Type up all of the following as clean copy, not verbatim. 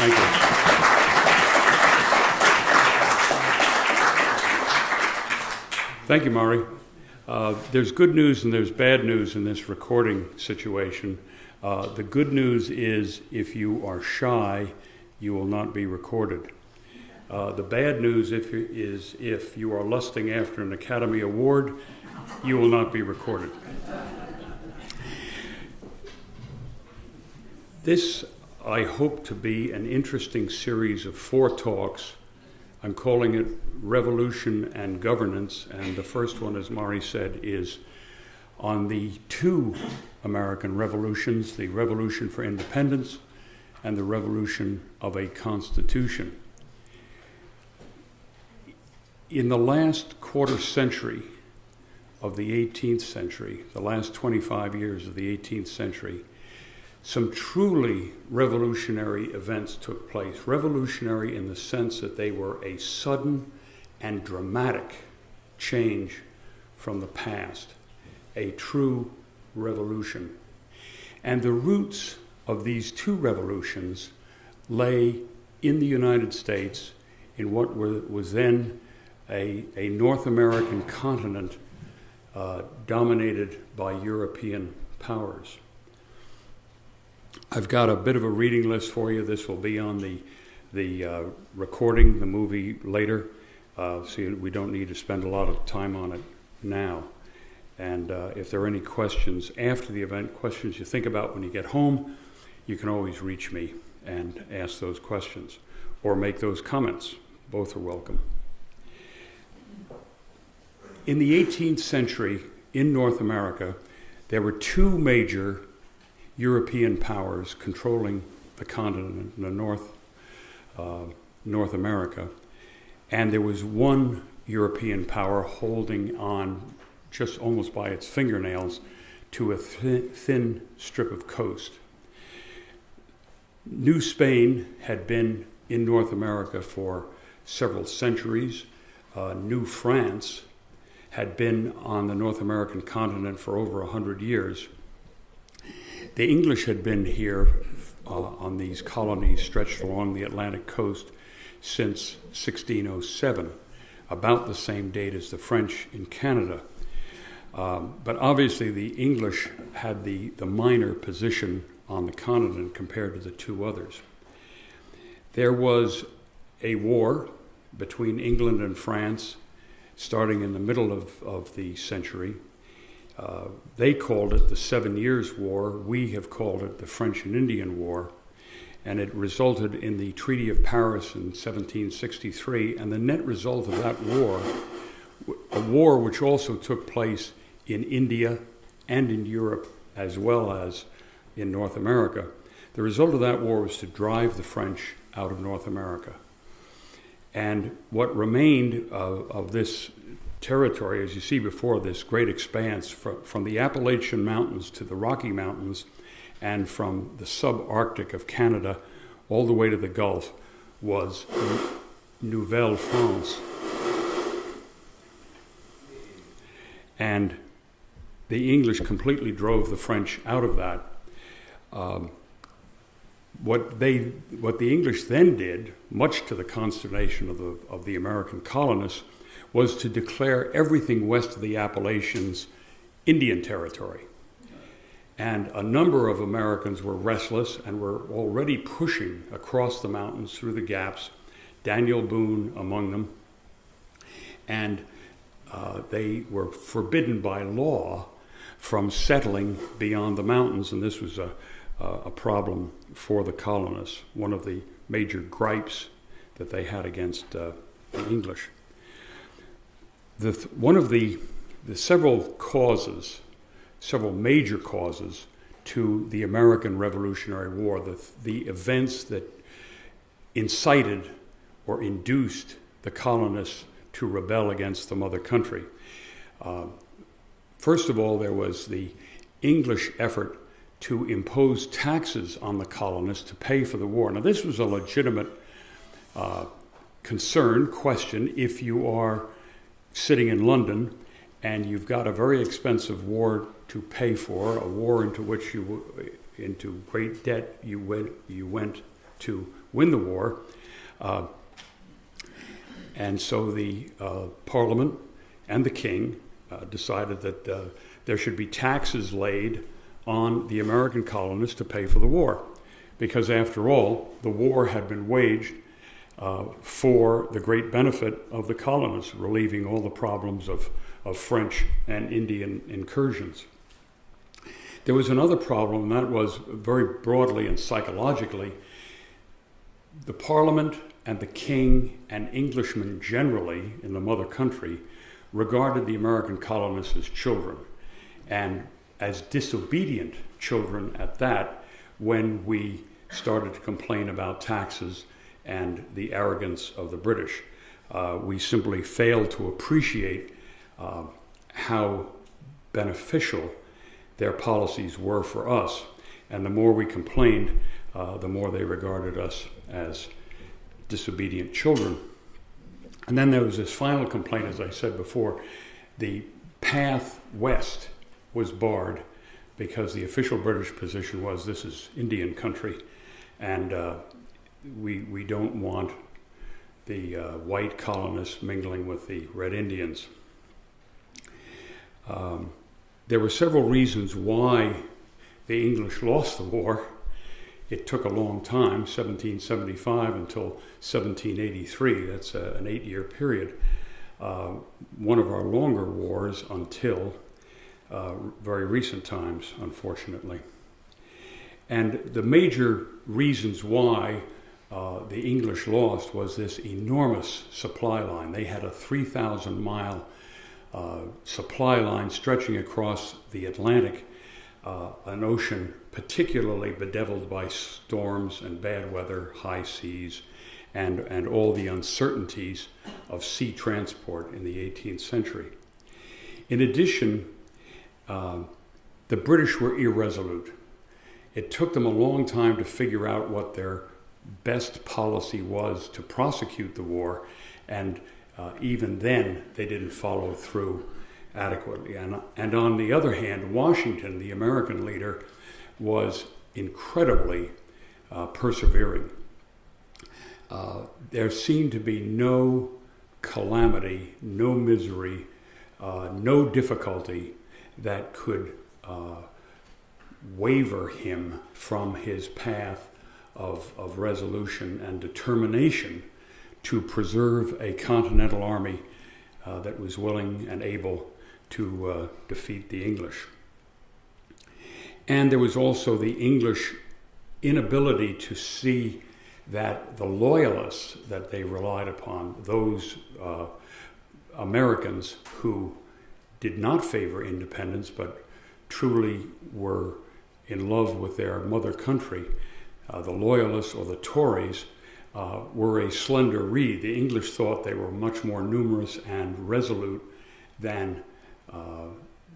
Thank you. Thank you, Maury. There's good news and there's bad news in this recording situation. The good news is if you are shy, you will not be recorded. The bad news is if you are lusting after an Academy Award, you will not be recorded. This, I hope to be an interesting series of 4 talks. I'm calling it Revolution and Governance, and the first one, as Maury said, is on the 2 American revolutions, the Revolution for Independence and the Revolution of a Constitution. In the last quarter century of the 18th century, the last 25 years of the 18th century, some truly revolutionary events took place. Revolutionary in the sense that they were a sudden and dramatic change from the past, a true revolution. And the roots of these 2 revolutions lay in the United States, in what was then a North American continent dominated by European powers. I've got a bit of a reading list for you. This will be on the recording, the movie later, so we don't need to spend a lot of time on it now. And if there are any questions after the event, questions you think about when you get home, you can always reach me and ask those questions or make those comments. Both are welcome. In the 18th century in North America, there were 2 major European powers controlling the continent in the North America, and there was 1 European power holding on just almost by its fingernails to a thin strip of coast. New Spain had been in North America for several centuries. New France had been on the North American continent for over 100 years. The English had been here on these colonies stretched along the Atlantic coast since 1607, about the same date as the French in Canada. But obviously the English had the minor position on the continent compared to the 2 others. There was a war between England and France starting in the middle of the century. They called it the 7 Years' War. We have called it the French and Indian War. And it resulted in the Treaty of Paris in 1763. And the net result of that war, a war which also took place in India and in Europe as well as in North America, the result of that war was to drive the French out of North America. And what remained of this territory, as you see before, this great expanse from the Appalachian Mountains to the Rocky Mountains and from the subarctic of Canada all the way to the Gulf, was Nouvelle France. And the English completely drove the French out of that. What the English then did, much to the consternation of the American colonists, was to declare everything west of the Appalachians Indian territory. And a number of Americans were restless and were already pushing across the mountains through the gaps, Daniel Boone among them. And they were forbidden by law from settling beyond the mountains, and this was a problem for the colonists, one of the major gripes that they had against the English. One of the several major causes to the American Revolutionary War, the events that incited or induced the colonists to rebel against the mother country. First of all, there was the English effort to impose taxes on the colonists to pay for the war. Now, this was a legitimate question. If you are sitting in London and you've got a very expensive war to pay for, a war into which into great debt you went to win the war. And so the Parliament and the King decided that there should be taxes laid on the American colonists to pay for the war. Because after all, the war had been waged for the great benefit of the colonists, relieving all the problems of French and Indian incursions. There was another problem, and that was very broadly and psychologically, the Parliament and the King and Englishmen generally in the mother country regarded the American colonists as children, and as disobedient children at that, when we started to complain about taxes and the arrogance of the British. We simply failed to appreciate how beneficial their policies were for us. And the more we complained, the more they regarded us as disobedient children. And then there was this final complaint, as I said before, the path west was barred because the official British position was this is Indian country, and we don't want the white colonists mingling with the Red Indians. There were several reasons why the English lost the war. It took a long time, 1775 until 1783. That's an 8-year period. One of our longer wars until very recent times, unfortunately. And the major reasons why the English lost was this enormous supply line. They had a 3,000-mile supply line stretching across the Atlantic, an ocean particularly bedeviled by storms and bad weather, high seas, and all the uncertainties of sea transport in the 18th century. In addition, the British were irresolute. It took them a long time to figure out what their best policy was to prosecute the war, and even then they didn't follow through adequately. And on the other hand, Washington, the American leader, was incredibly persevering. There seemed to be no calamity, no misery, no difficulty that could waver him from his path of resolution and determination to preserve a continental army that was willing and able to defeat the English. And there was also the English inability to see that the loyalists that they relied upon, those Americans who did not favor independence but truly were in love with their mother country, the loyalists or the Tories, were a slender reed. The English thought they were much more numerous and resolute than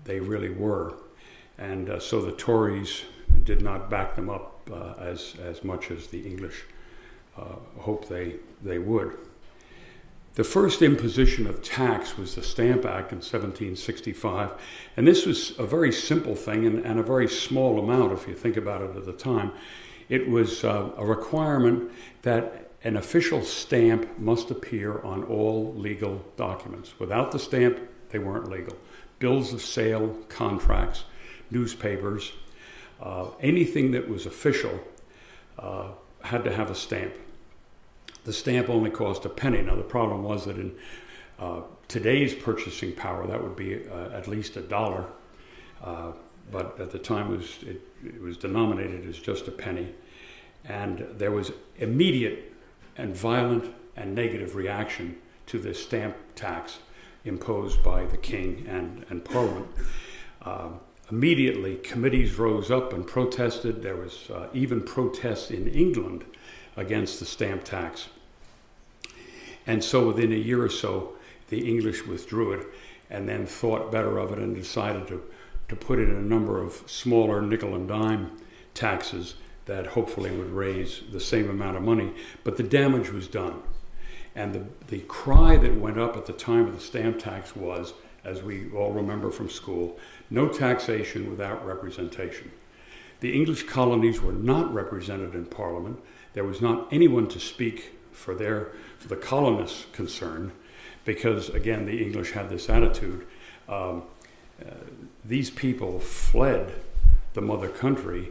they really were. And so the Tories did not back them up as much as the English hoped they would. The first imposition of tax was the Stamp Act in 1765, and this was a very simple thing and a very small amount if you think about it at the time. It was a requirement that an official stamp must appear on all legal documents. Without the stamp, they weren't legal. Bills of sale, contracts, newspapers, anything that was official had to have a stamp. The stamp only cost a penny. Now the problem was that in today's purchasing power, that would be at least $1. But at the time it was denominated as just a penny. And there was immediate and violent and negative reaction to this stamp tax imposed by the King and Parliament. Immediately, committees rose up and protested. There was even protests in England against the stamp tax. And so within a year or so, the English withdrew it and then thought better of it and decided to put in a number of smaller nickel and dime taxes that hopefully would raise the same amount of money. But the damage was done. And the cry that went up at the time of the stamp tax was, as we all remember from school, no taxation without representation. The English colonies were not represented in Parliament. There was not anyone to speak for the colonists concerned, because again, the English had this attitude. These people fled the mother country.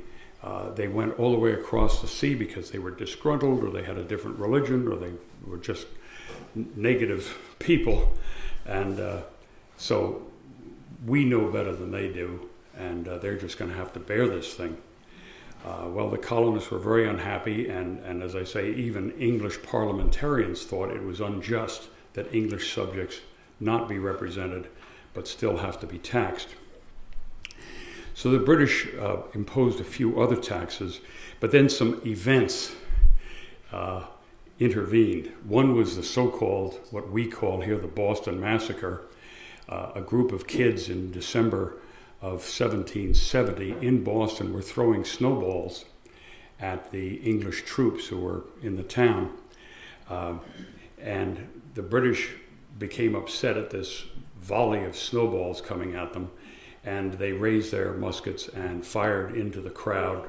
They went all the way across the sea because they were disgruntled, or they had a different religion, or they were just negative people. And so we know better than they do, and they're just going to have to bear this thing. Well, the colonists were very unhappy, and as I say, even English parliamentarians thought it was unjust that English subjects not be represented, but still have to be taxed. So the British imposed a few other taxes, but then some events intervened. One was the so-called, what we call here, the Boston Massacre. A group of kids in December of 1770 in Boston were throwing snowballs at the English troops who were in the town. And the British became upset at this volley of snowballs coming at them, and they raised their muskets and fired into the crowd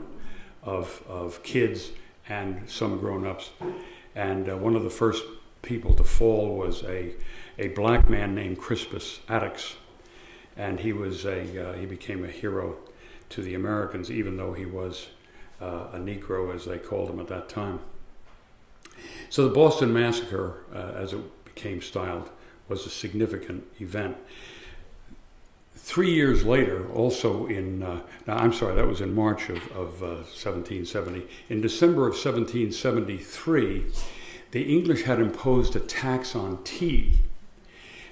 of kids and some grown-ups. And one of the first people to fall was a black man named Crispus Attucks, and he became a hero to the Americans, even though he was a Negro, as they called him at that time. So the Boston Massacre, as it became styled, was a significant event. 3 years later, also that was in March of 1770. In December of 1773, the English had imposed a tax on tea.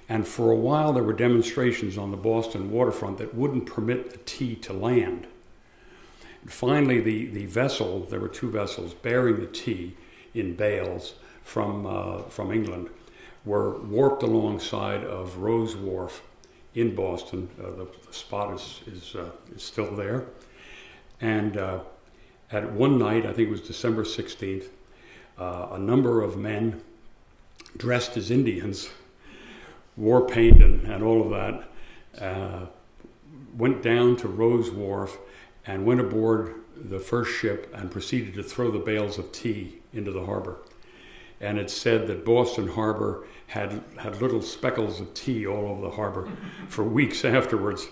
And for a while, there were demonstrations on the Boston waterfront that wouldn't permit the tea to land. And finally, the vessel, there were two vessels bearing the tea in bales from England, were warped alongside of Rose Wharf in Boston. The spot is still there. And at one night, I think it was December 16th, a number of men dressed as Indians, war paint and all of that, went down to Rose Wharf and went aboard the first ship and proceeded to throw the bales of tea into the harbor. And it's said that Boston Harbor had little speckles of tea all over the harbor for weeks afterwards.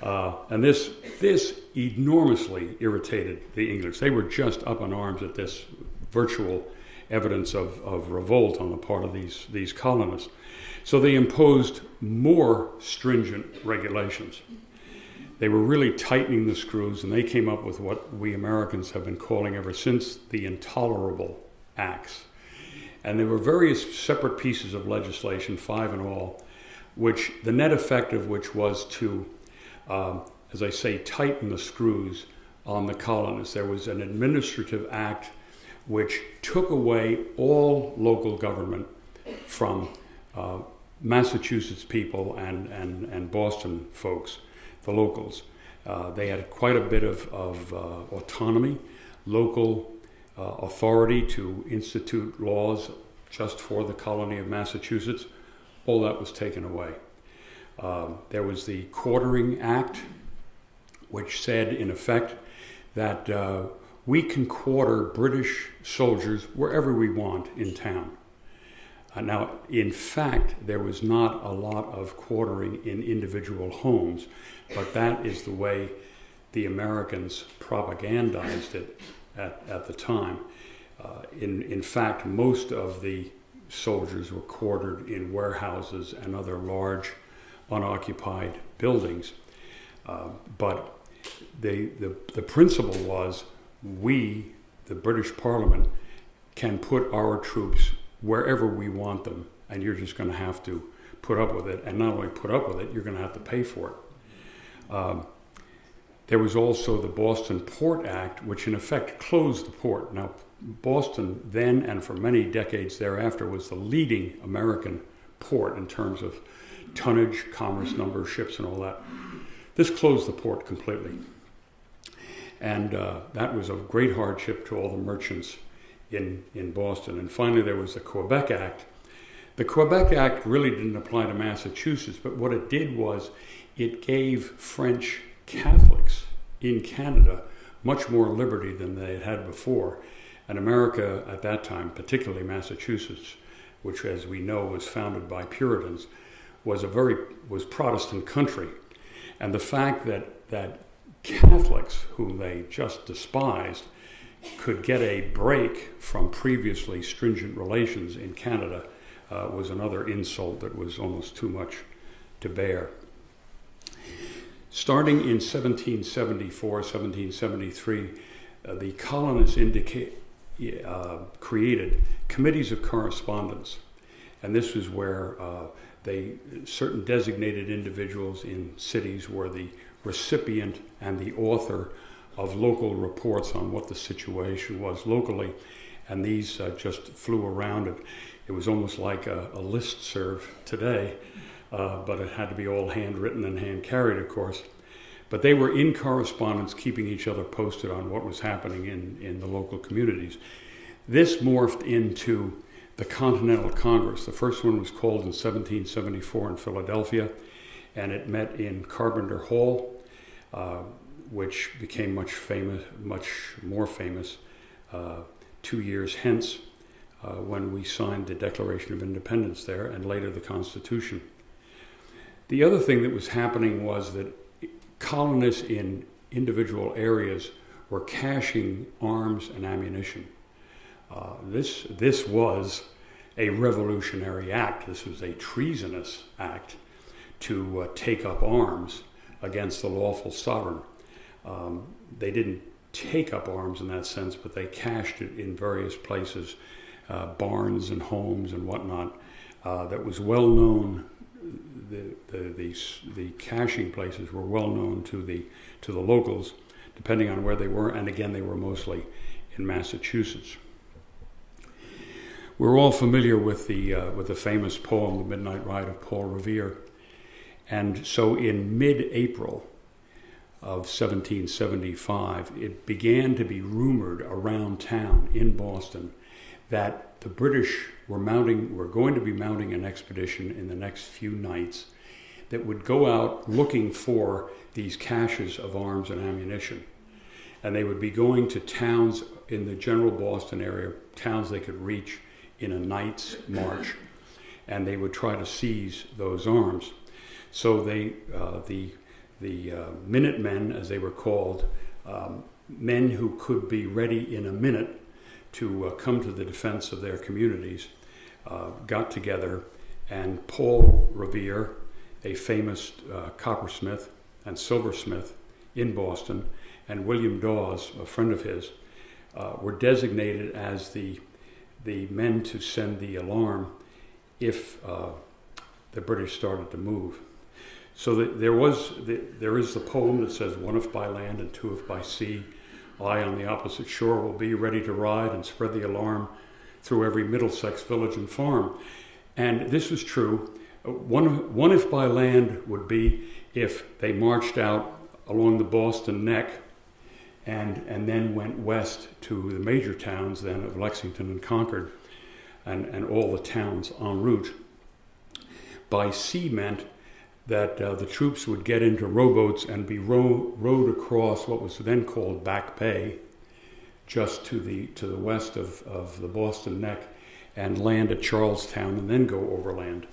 And this enormously irritated the English. They were just up in arms at this virtual evidence of revolt on the part of these colonists. So they imposed more stringent regulations. They were really tightening the screws, and they came up with what we Americans have been calling ever since the Intolerable Acts. And there were various separate pieces of legislation, 5 in all, which the net effect of which was to, as I say, tighten the screws on the colonists. There was an administrative act which took away all local government from Massachusetts people and Boston folks, the locals. They had quite a bit of autonomy, local authority to institute laws just for the colony of Massachusetts. All that was taken away. There was the Quartering Act, which said, in effect, that we can quarter British soldiers wherever we want in town. Now, in fact, there was not a lot of quartering in individual homes, but that is the way the Americans propagandized it at the time. In fact, most of the soldiers were quartered in warehouses and other large unoccupied buildings. But the principle was, we, the British Parliament, can put our troops wherever we want them, and you're just going to have to put up with it. And not only put up with it, you're going to have to pay for it. There was also the Boston Port Act, which in effect closed the port. Now, Boston then and for many decades thereafter was the leading American port in terms of tonnage, commerce, number of ships, and all that. This closed the port completely. And that was a great hardship to all the merchants in Boston. And finally, there was the Quebec Act. The Quebec Act really didn't apply to Massachusetts, but what it did was it gave French Catholics in Canada much more liberty than they had had before. And America at that time, particularly Massachusetts, which, as we know, was founded by Puritans, was Protestant country. And the fact that Catholics, whom they just despised, could get a break from previously stringent relations in Canada was another insult that was almost too much to bear. Starting in 1774, 1773, the colonists created committees of correspondence. And this is where certain designated individuals in cities were the recipient and the author of local reports on what the situation was locally, and these just flew around it. It was almost like a listserv today, but it had to be all handwritten and hand-carried, of course. But they were in correspondence, keeping each other posted on what was happening in the local communities. This morphed into the Continental Congress. The first one was called in 1774 in Philadelphia, and it met in Carpenter Hall, which became much more famous 2 years hence when we signed the Declaration of Independence there, and later the Constitution. The other thing that was happening was that colonists in individual areas were caching arms and ammunition. This was a revolutionary act. This was a treasonous act to take up arms against the lawful sovereign. They didn't take up arms in that sense, but they cached it in various places, barns and homes and whatnot. That was well known. The caching places were well known to the locals, depending on where they were, and again, they were mostly in Massachusetts. We're all familiar with the famous poem, The Midnight Ride of Paul Revere. And so in mid-April of 1775, it began to be rumored around town in Boston that the British were going to be mounting an expedition in the next few nights that would go out looking for these caches of arms and ammunition. And they would be going to towns in the general Boston area, towns they could reach in a night's march, and they would try to seize those arms. So the Minutemen, as they were called, men who could be ready in a minute to come to the defense of their communities, got together, and Paul Revere, a famous coppersmith and silversmith in Boston, and William Dawes, a friend of his, were designated as the men to send the alarm if the British started to move. So there is the poem that says, "One if by land and two if by sea, I on the opposite shore will be ready to ride and spread the alarm through every Middlesex village and farm." And this was true. One if by land would be if they marched out along the Boston Neck and then went west to the major towns then of Lexington and Concord and all the towns en route. By sea meant that the troops would get into rowboats and be rowed across what was then called Back Bay, just to the west of the Boston Neck, and land at Charlestown and then go overland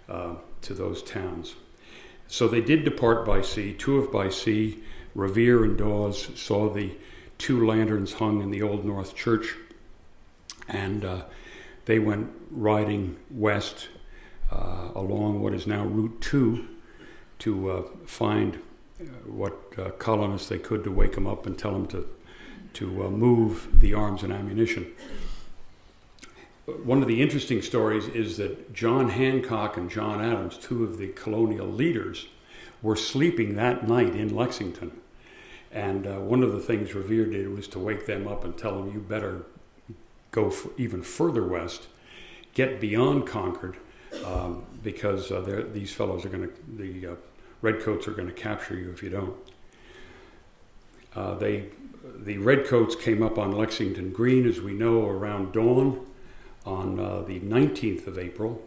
to those towns. So they did depart by sea. Two if by sea, Revere and Dawes saw the two lanterns hung in the Old North Church, and they went riding west along what is now Route 2 to find what colonists they could to wake them up and tell them to move the arms and ammunition. One of the interesting stories is that John Hancock and John Adams, two of the colonial leaders, were sleeping that night in Lexington. And one of the things Revere did was to wake them up and tell them, you better go even further west, get beyond Concord, because these fellows the redcoats are going to capture you if you don't. The redcoats came up on Lexington Green, as we know, around dawn on the 19th of April,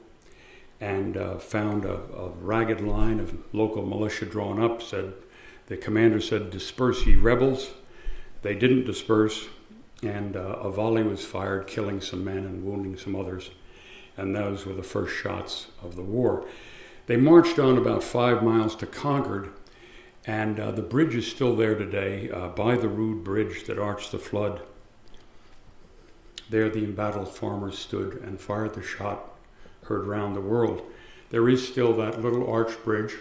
and found a ragged line of local militia drawn up. The commander said, "Disperse ye rebels." They didn't disperse, and a volley was fired, killing some men and wounding some others. And those were the first shots of the war. They marched on about 5 miles to Concord, and the bridge is still there today, by the rude bridge that arched the flood. There the embattled farmers stood and fired the shot heard round the world. There is still that little arched bridge,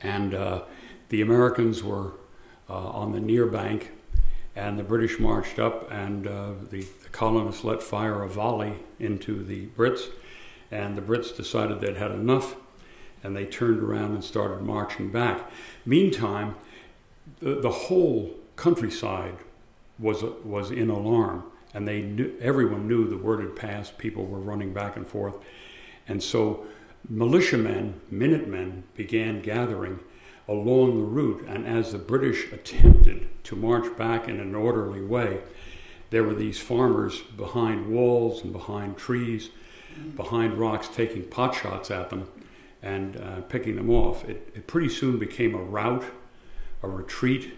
and the Americans were on the near bank, and the British marched up, and the colonists let fire a volley into the Brits, and the Brits decided they'd had enough, and they turned around and started marching back. Meantime, the whole countryside was in alarm, and everyone knew the word had passed. People were running back and forth, and so militiamen, Minutemen, began gathering along the route, and as the British attempted to march back in an orderly way, there were these farmers behind walls and behind trees, behind rocks, taking pot shots at them and picking them off. It pretty soon became a rout, a retreat.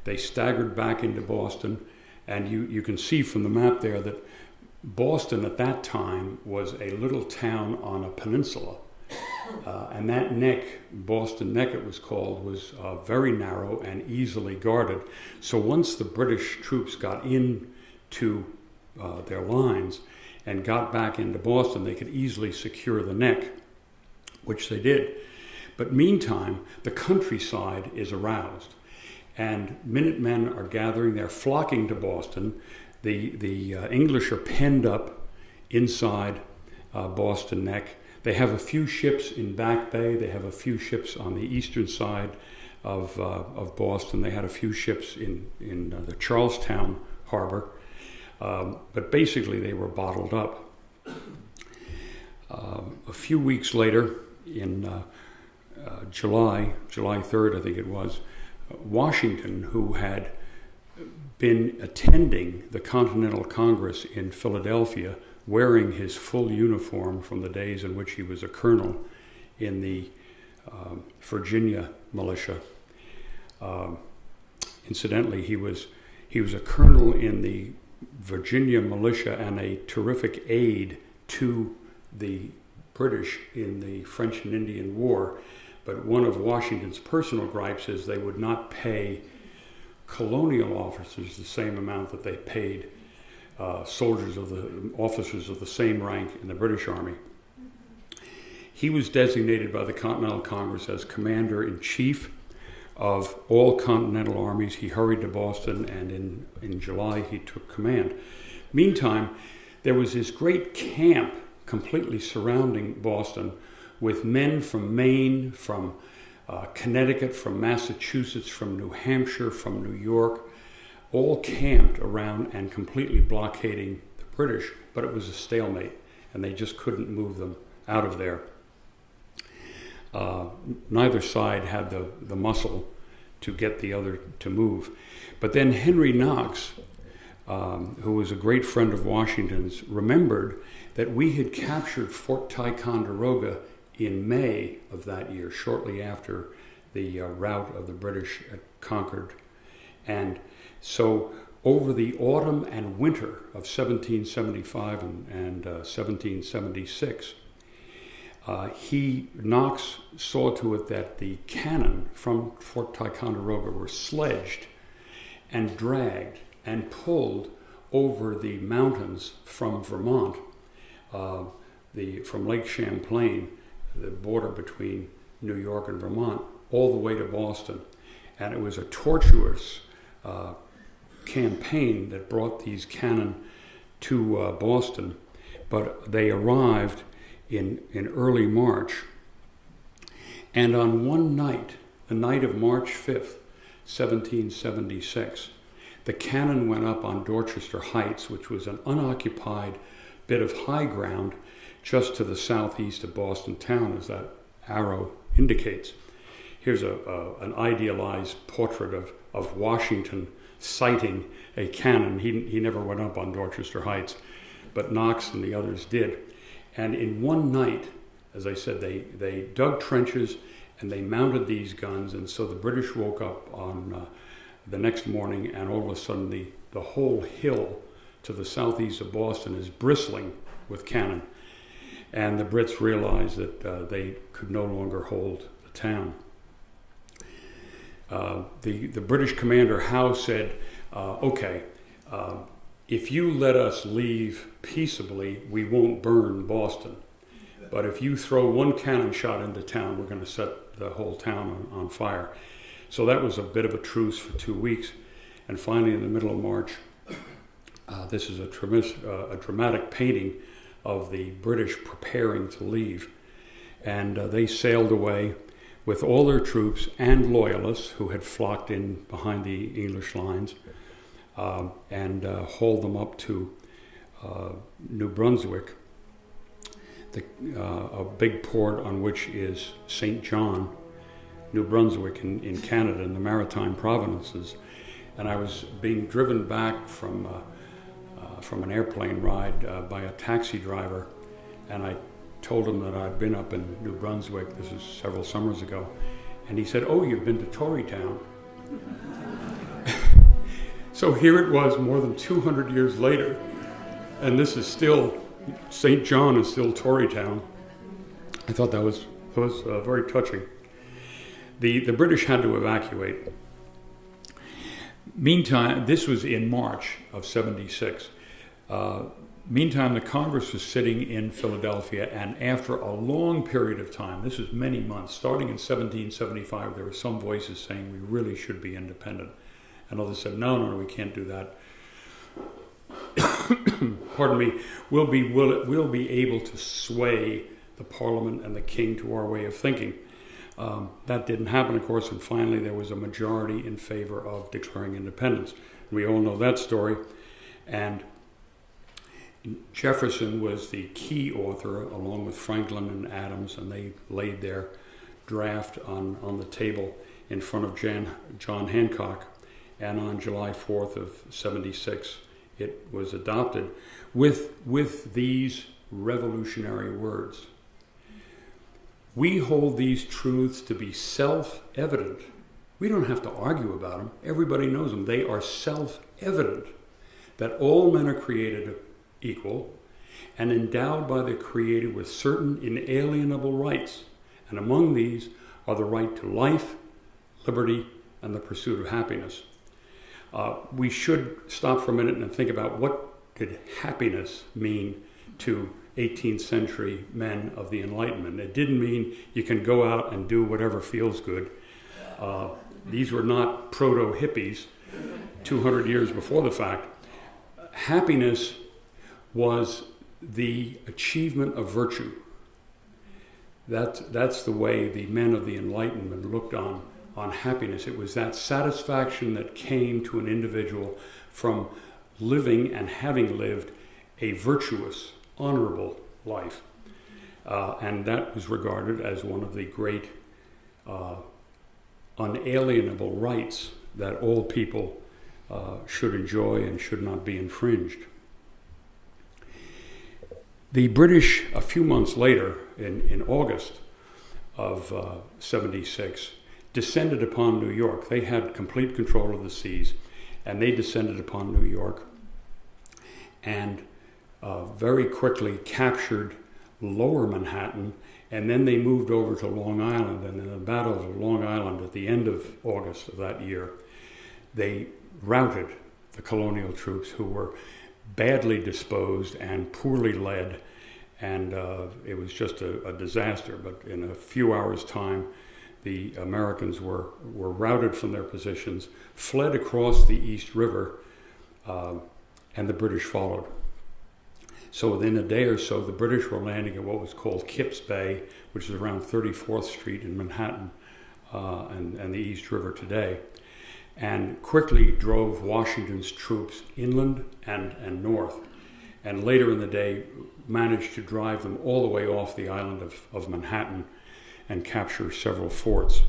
They staggered back into Boston, and you can see from the map there that Boston at that time was a little town on a peninsula. And that neck, Boston Neck it was called, was very narrow and easily guarded. So once the British troops got into their lines and got back into Boston, they could easily secure the neck, which they did. But meantime, the countryside is aroused, and Minutemen are gathering. They're flocking to Boston. The English are penned up inside Boston Neck. They have a few ships in Back Bay. They have a few ships on the eastern side of Boston. They had a few ships in the Charlestown harbor. But basically they were bottled up. A few weeks later, in July 3rd, I think it was, Washington, who had been attending the Continental Congress in Philadelphia, wearing his full uniform from the days in which he was a colonel in the Virginia militia. Incidentally, he was a colonel in the Virginia militia and a terrific aide to the British in the French and Indian War. But one of Washington's personal gripes is they would not pay colonial officers the same amount that they paid officers of the same rank in the British Army. He was designated by the Continental Congress as Commander-in-Chief of all Continental armies. He hurried to Boston, and in July he took command. Meantime, there was this great camp completely surrounding Boston with men from Maine, from Connecticut, from Massachusetts, from New Hampshire, from New York, all camped around and completely blockading the British, but it was a stalemate, and they just couldn't move them out of there. Neither side had the muscle to get the other to move. But then Henry Knox, who was a great friend of Washington's, remembered that we had captured Fort Ticonderoga in May of that year, shortly after the rout of the British at Concord. And so over the autumn and winter of 1775 and 1776, Knox saw to it that the cannon from Fort Ticonderoga were sledged and dragged and pulled over the mountains from Vermont, from Lake Champlain, the border between New York and Vermont, all the way to Boston. And it was a tortuous campaign that brought these cannon to Boston, but they arrived in early March. And on one night, the night of March 5th, 1776, the cannon went up on Dorchester Heights, which was an unoccupied bit of high ground just to the southeast of Boston town, as that arrow indicates. Here's an idealized portrait of Washington sighting a cannon. He never went up on Dorchester Heights, but Knox and the others did. And in one night, as I said, they dug trenches and they mounted these guns, and so the British woke up on the next morning, and all of a sudden the whole hill to the southeast of Boston is bristling with cannon. And the Brits realized that they could no longer hold the town. The British commander, Howe, said, okay, if you let us leave peaceably, we won't burn Boston. But if you throw one cannon shot into town, we're going to set the whole town on fire. So that was a bit of a truce for 2 weeks. And finally, in the middle of March, this is a dramatic painting of the British preparing to leave. And they sailed away with all their troops and loyalists who had flocked in behind the English lines, and hauled them up to New Brunswick, a big port on which is St. John, New Brunswick in Canada, in the Maritime Provinces. And I was being driven back from an airplane ride by a taxi driver, and I told him that I'd been up in New Brunswick. This was several summers ago. And he said, "Oh, you've been to Torytown." So here it was more than 200 years later, and this is still, St. John is still Torytown. I thought that was very touching. The British had to evacuate. Meantime, this was in March of 76. Meantime, the Congress was sitting in Philadelphia, and after a long period of time, this was many months, starting in 1775, there were some voices saying we really should be independent. And others said, no, we can't do that. Pardon me, we'll be able to sway the Parliament and the King to our way of thinking. That didn't happen, of course, and finally there was a majority in favor of declaring independence. We all know that story. And Jefferson was the key author, along with Franklin and Adams, and they laid their draft on the table in front of John Hancock. And on July 4th of 76, it was adopted with these revolutionary words. We hold these truths to be self-evident. We don't have to argue about them. Everybody knows them. They are self-evident that all men are created equal and endowed by the Creator with certain inalienable rights. And among these are the right to life, liberty, and the pursuit of happiness. We should stop for a minute and think about what did happiness mean to 18th century men of the Enlightenment. It didn't mean you can go out and do whatever feels good. These were not proto-hippies 200 years before the fact. Happiness was the achievement of virtue. That's the way the men of the Enlightenment looked on happiness. It was that satisfaction that came to an individual from living and having lived a virtuous, honorable life. And that was regarded as one of the great unalienable rights that all people should enjoy and should not be infringed. The British, a few months later, in August of 76, descended upon New York. They had complete control of the seas, and they descended upon New York and very quickly captured lower Manhattan, and then they moved over to Long Island. And in the Battle of Long Island at the end of August of that year, they routed the colonial troops, who were badly disposed and poorly led, and it was just a disaster. But in a few hours' time, the Americans were routed from their positions, fled across the East River, and the British followed. So within a day or so, the British were landing at what was called Kipps Bay, which is around 34th Street in Manhattan and the East River today, and quickly drove Washington's troops inland and north, and later in the day managed to drive them all the way off the island of Manhattan and capture several forts.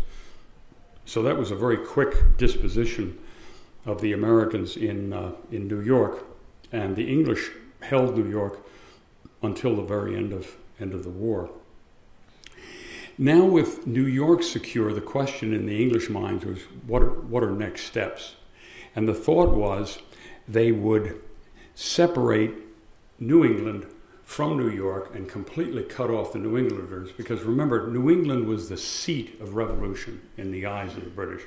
So that was a very quick disposition of the Americans in New York, and the English held New York until the very end of the war. Now, with New York secure, the question in the English minds was, what are next steps? And the thought was they would separate New England from New York and completely cut off the New Englanders, because remember, New England was the seat of revolution in the eyes of the British.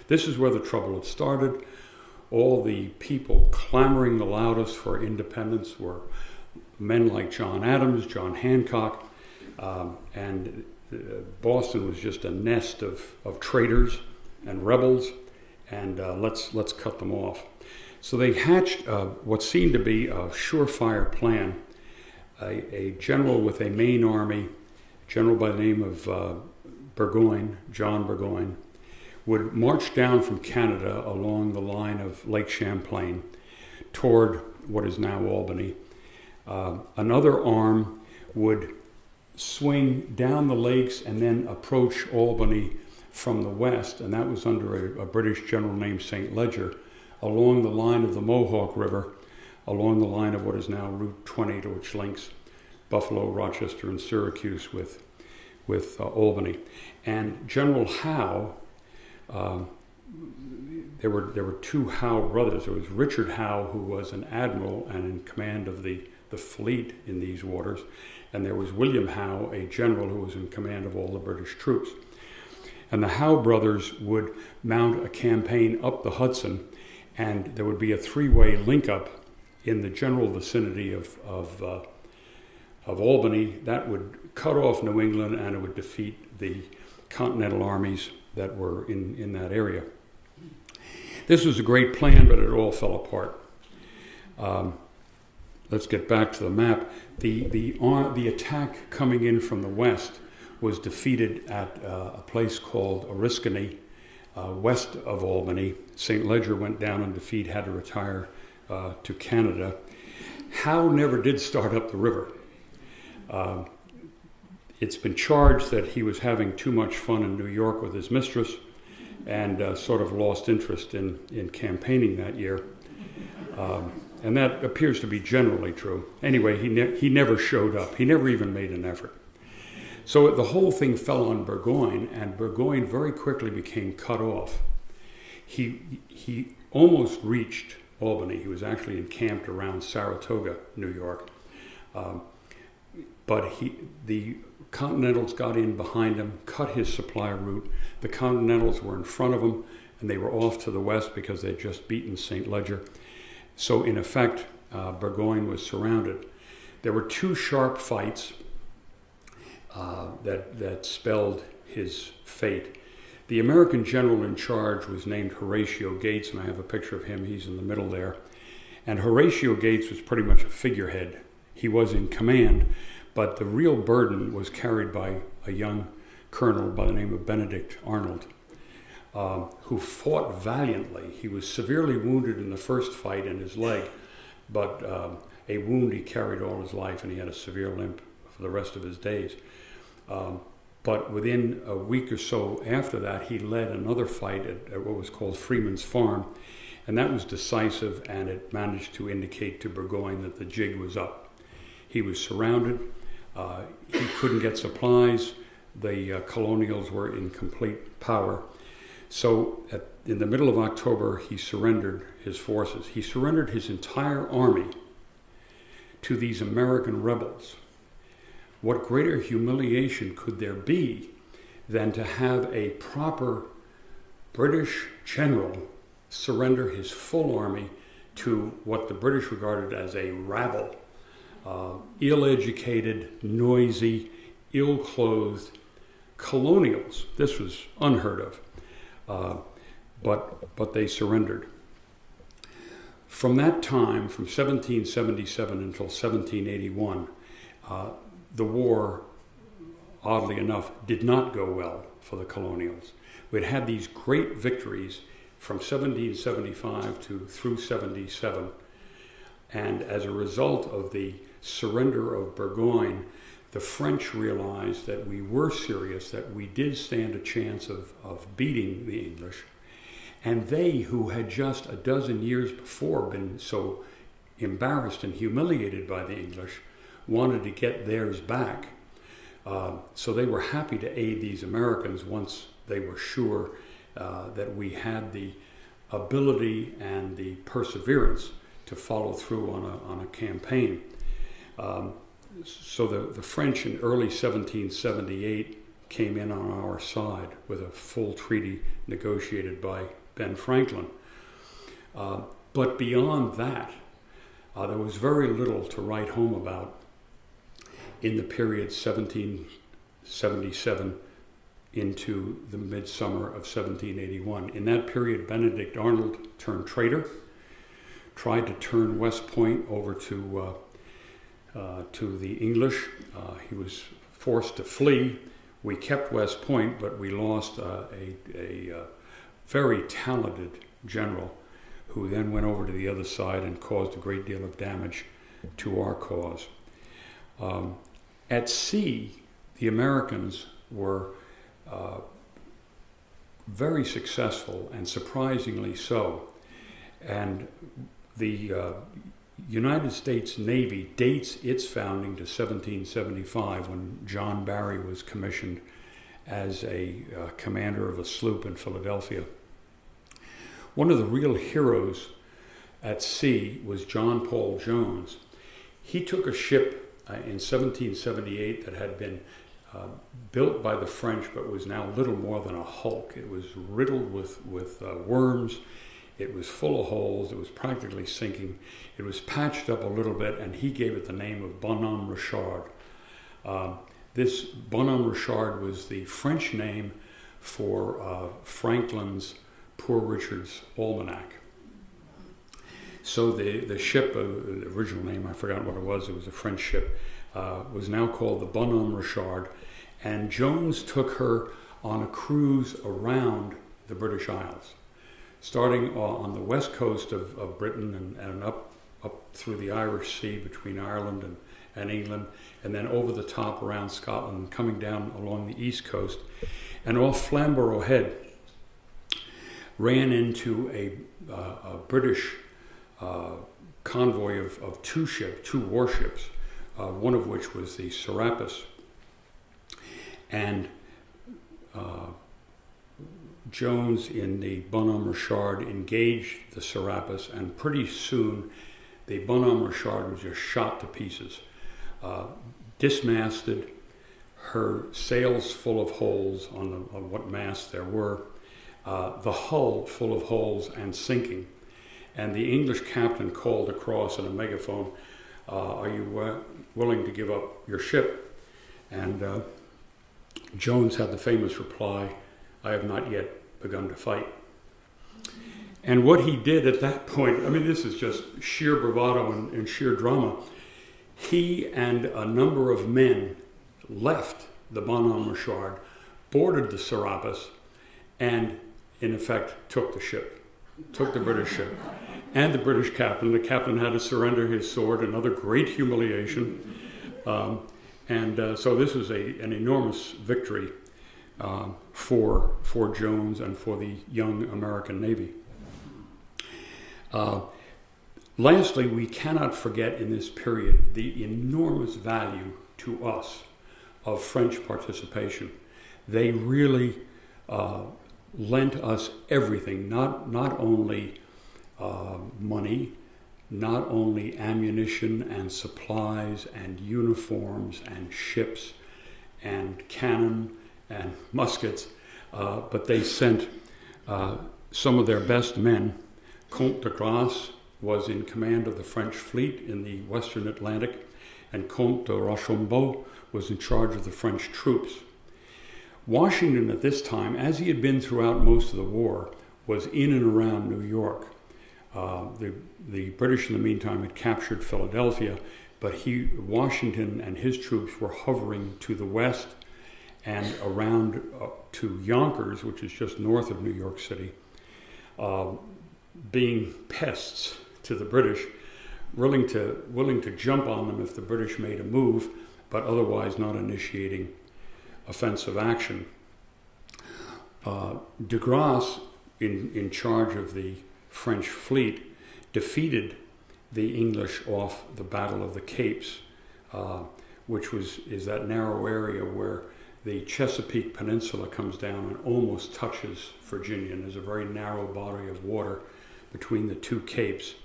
This is where the trouble had started. All the people clamoring the loudest for independence were men like John Adams, John Hancock, and Boston was just a nest of traitors and rebels, and let's cut them off. So they hatched what seemed to be a surefire plan. A general with a main army, a general by the name of Burgoyne, John Burgoyne, would march down from Canada along the line of Lake Champlain toward what is now Albany. Another arm would swing down the lakes and then approach Albany from the west, and that was under a British general named St. Leger, along the line of the Mohawk River, along the line of what is now Route 20, which links Buffalo, Rochester, and Syracuse with Albany. And General Howe, there were two Howe brothers. There was Richard Howe, who was an admiral and in command of the fleet in these waters, and there was William Howe, a general who was in command of all the British troops. And the Howe brothers would mount a campaign up the Hudson, and there would be a three-way link-up in the general vicinity of Albany. That would cut off New England, and it would defeat the Continental armies that were in that area. This was a great plan, but it all fell apart. Let's get back to the map. The attack coming in from the west was defeated at a place called Oriskany, west of Albany. St. Leger went down in defeat, had to retire to Canada. Howe never did start up the river. It's been charged that he was having too much fun in New York with his mistress and sort of lost interest in campaigning that year. And that appears to be generally true. Anyway, he never showed up. He never even made an effort. So the whole thing fell on Burgoyne, and Burgoyne very quickly became cut off. He almost reached Albany. He was actually encamped around Saratoga, New York. But the Continentals got in behind him, cut his supply route. The Continentals were in front of him, and they were off to the west because they'd just beaten St. Leger. So in effect, Burgoyne was surrounded. There were two sharp fights that spelled his fate. The American general in charge was named Horatio Gates, and I have a picture of him. He's in the middle there. And Horatio Gates was pretty much a figurehead. He was in command, but the real burden was carried by a young colonel by the name of Benedict Arnold, who fought valiantly. He was severely wounded in the first fight in his leg, but a wound he carried all his life, and he had a severe limp for the rest of his days. But within a week or so after that, he led another fight at what was called Freeman's Farm, and that was decisive, and it managed to indicate to Burgoyne that the jig was up. He was surrounded. He couldn't get supplies. The colonials were in complete power. So in the middle of October, he surrendered his forces. He surrendered his entire army to these American rebels. What greater humiliation could there be than to have a proper British general surrender his full army to what the British regarded as a rabble, ill-educated, noisy, ill-clothed colonials. This was unheard of, but they surrendered. From that time, from 1777 until 1781, the war, oddly enough, did not go well for the colonials. We'd had these great victories from 1775 through 77, and as a result of the surrender of Burgoyne, the French realized that we were serious, that we did stand a chance of beating the English, and they, who had just a dozen years before been so embarrassed and humiliated by the English, wanted to get theirs back. So they were happy to aid these Americans once they were sure that we had the ability and the perseverance to follow through on a campaign. So the French in early 1778 came in on our side with a full treaty negotiated by Ben Franklin. But beyond that, there was very little to write home about in the period 1777 into the midsummer of 1781. In that period, Benedict Arnold turned traitor, tried to turn West Point over to the English. He was forced to flee. We kept West Point, but we lost a very talented general who then went over to the other side and caused a great deal of damage to our cause. At sea, the Americans were very successful, and surprisingly so. And the United States Navy dates its founding to 1775, when John Barry was commissioned as a commander of a sloop in Philadelphia. One of the real heroes at sea was John Paul Jones. He took a ship in 1778 that had been built by the French, but was now little more than a hulk. It was riddled with worms. It was full of holes. It was practically sinking. It was patched up a little bit, and he gave it the name of Bonhomme Richard. This Bonhomme Richard was the French name for Franklin's Poor Richard's Almanac. So the ship, the original name, I forgot what it was a French ship, was now called the Bonhomme Richard, and Jones took her on a cruise around the British Isles, starting on the west coast of Britain and up through the Irish Sea between Ireland and England, and then over the top around Scotland, coming down along the east coast, and off Flamborough Head, ran into a British convoy of two warships, one of which was the Serapis. And Jones in the Bonhomme Richard engaged the Serapis, and pretty soon the Bonhomme Richard was just shot to pieces, dismasted, her sails full of holes on what mast there were, the hull full of holes and sinking. And the English captain called across in a megaphone, "Are you willing to give up your ship?" And Jones had the famous reply, "I have not yet begun to fight." And what he did at that point, I mean, this is just sheer bravado and sheer drama. He and a number of men left the Bonhomme Richard, boarded the Serapis, and in effect took the British ship. And the British captain. The captain had to surrender his sword, another great humiliation. So this was an enormous victory for Jones and for the young American Navy. Lastly, we cannot forget in this period the enormous value to us of French participation. They really lent us everything, not only money, not only ammunition and supplies and uniforms and ships and cannon and muskets, but they sent some of their best men. Comte de Grasse was in command of the French fleet in the Western Atlantic, and Comte de Rochambeau was in charge of the French troops. Washington at this time, as he had been throughout most of the war, was in and around New York. The British in the meantime had captured Philadelphia, but Washington and his troops were hovering to the west and around to Yonkers, which is just north of New York City, being pests to the British, willing to jump on them if the British made a move, but otherwise not initiating offensive action. De Grasse, in charge of the French fleet, defeated the English off the Battle of the Capes, which is that narrow area where the Chesapeake Peninsula comes down and almost touches Virginia. And there's a very narrow body of water between the two capes.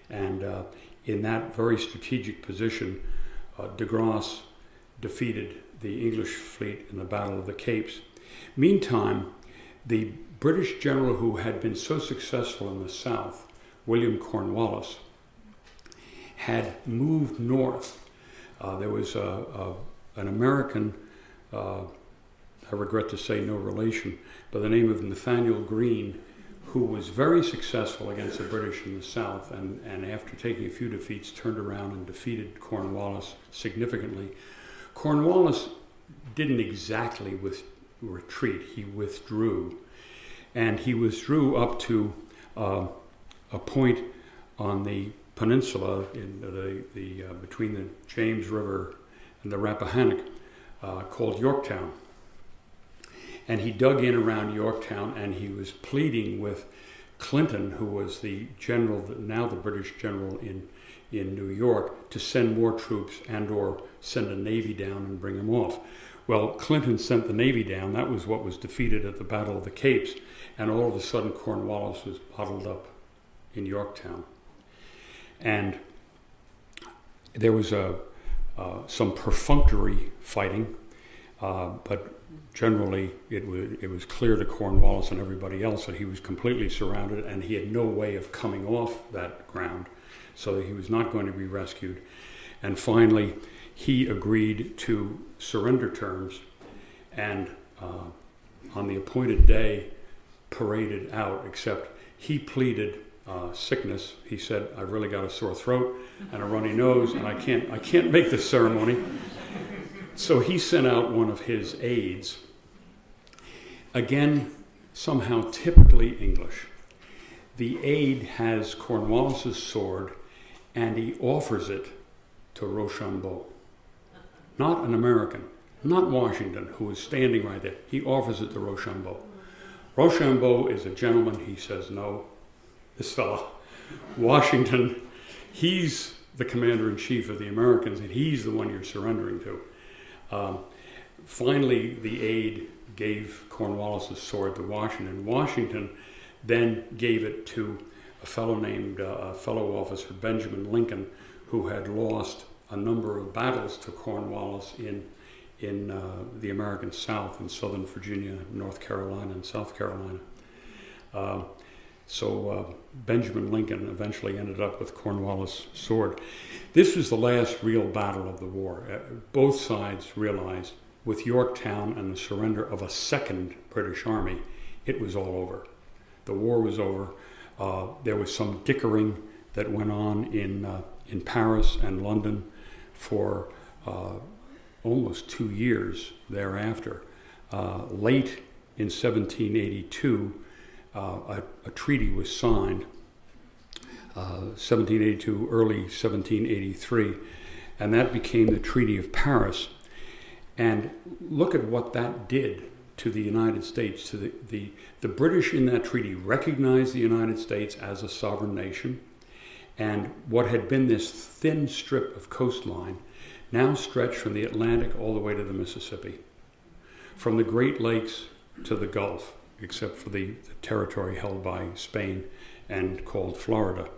And in that very strategic position, de Grasse defeated the English fleet in the Battle of the Capes. Meantime, the British general who had been so successful in the South, William Cornwallis, had moved north. There was an American, I regret to say no relation, by the name of Nathaniel Greene, who was very successful against the British in the South, and after taking a few defeats, turned around and defeated Cornwallis significantly. Cornwallis didn't exactly retreat, he withdrew. And he withdrew up to a point on the peninsula in between the James River and the Rappahannock called Yorktown. And he dug in around Yorktown, and he was pleading with Clinton, who was the general, now the British general in New York, to send more troops and or send a navy down and bring him off. Well, Clinton sent the navy down. That was what was defeated at the Battle of the Capes. And all of a sudden, Cornwallis was bottled up in Yorktown. And there was some perfunctory fighting, but generally it was clear to Cornwallis and everybody else that he was completely surrounded and he had no way of coming off that ground, so that he was not going to be rescued. And finally, he agreed to surrender terms, and on the appointed day paraded out, except he pleaded sickness. He said, "I've really got a sore throat and a runny nose, and I can't make this ceremony." So he sent out one of his aides, again, somehow typically English. The aide has Cornwallis's sword, and he offers it to Rochambeau. Not an American, not Washington, who was standing right there. He offers it to Rochambeau. Rochambeau is a gentleman. He says, "No, this fella, Washington, he's the commander-in-chief of the Americans, and he's the one you're surrendering to." Finally, the aide gave Cornwallis's sword to Washington. Washington then gave it to a fellow officer, Benjamin Lincoln, who had lost a number of battles to Cornwallis in the American South, in Southern Virginia, North Carolina, and South Carolina. So Benjamin Lincoln eventually ended up with Cornwallis' sword. This was the last real battle of the war. Both sides realized with Yorktown and the surrender of a second British army, it was all over. The war was over. There was some dickering that went on in Paris and London for almost 2 years thereafter. Late in 1782, a treaty was signed, 1782, early 1783, and that became the Treaty of Paris. And look at what that did to the United States. To the British in that treaty recognized the United States as a sovereign nation, and what had been this thin strip of coastline now stretched from the Atlantic all the way to the Mississippi, from the Great Lakes to the Gulf, except for the territory held by Spain and called Florida.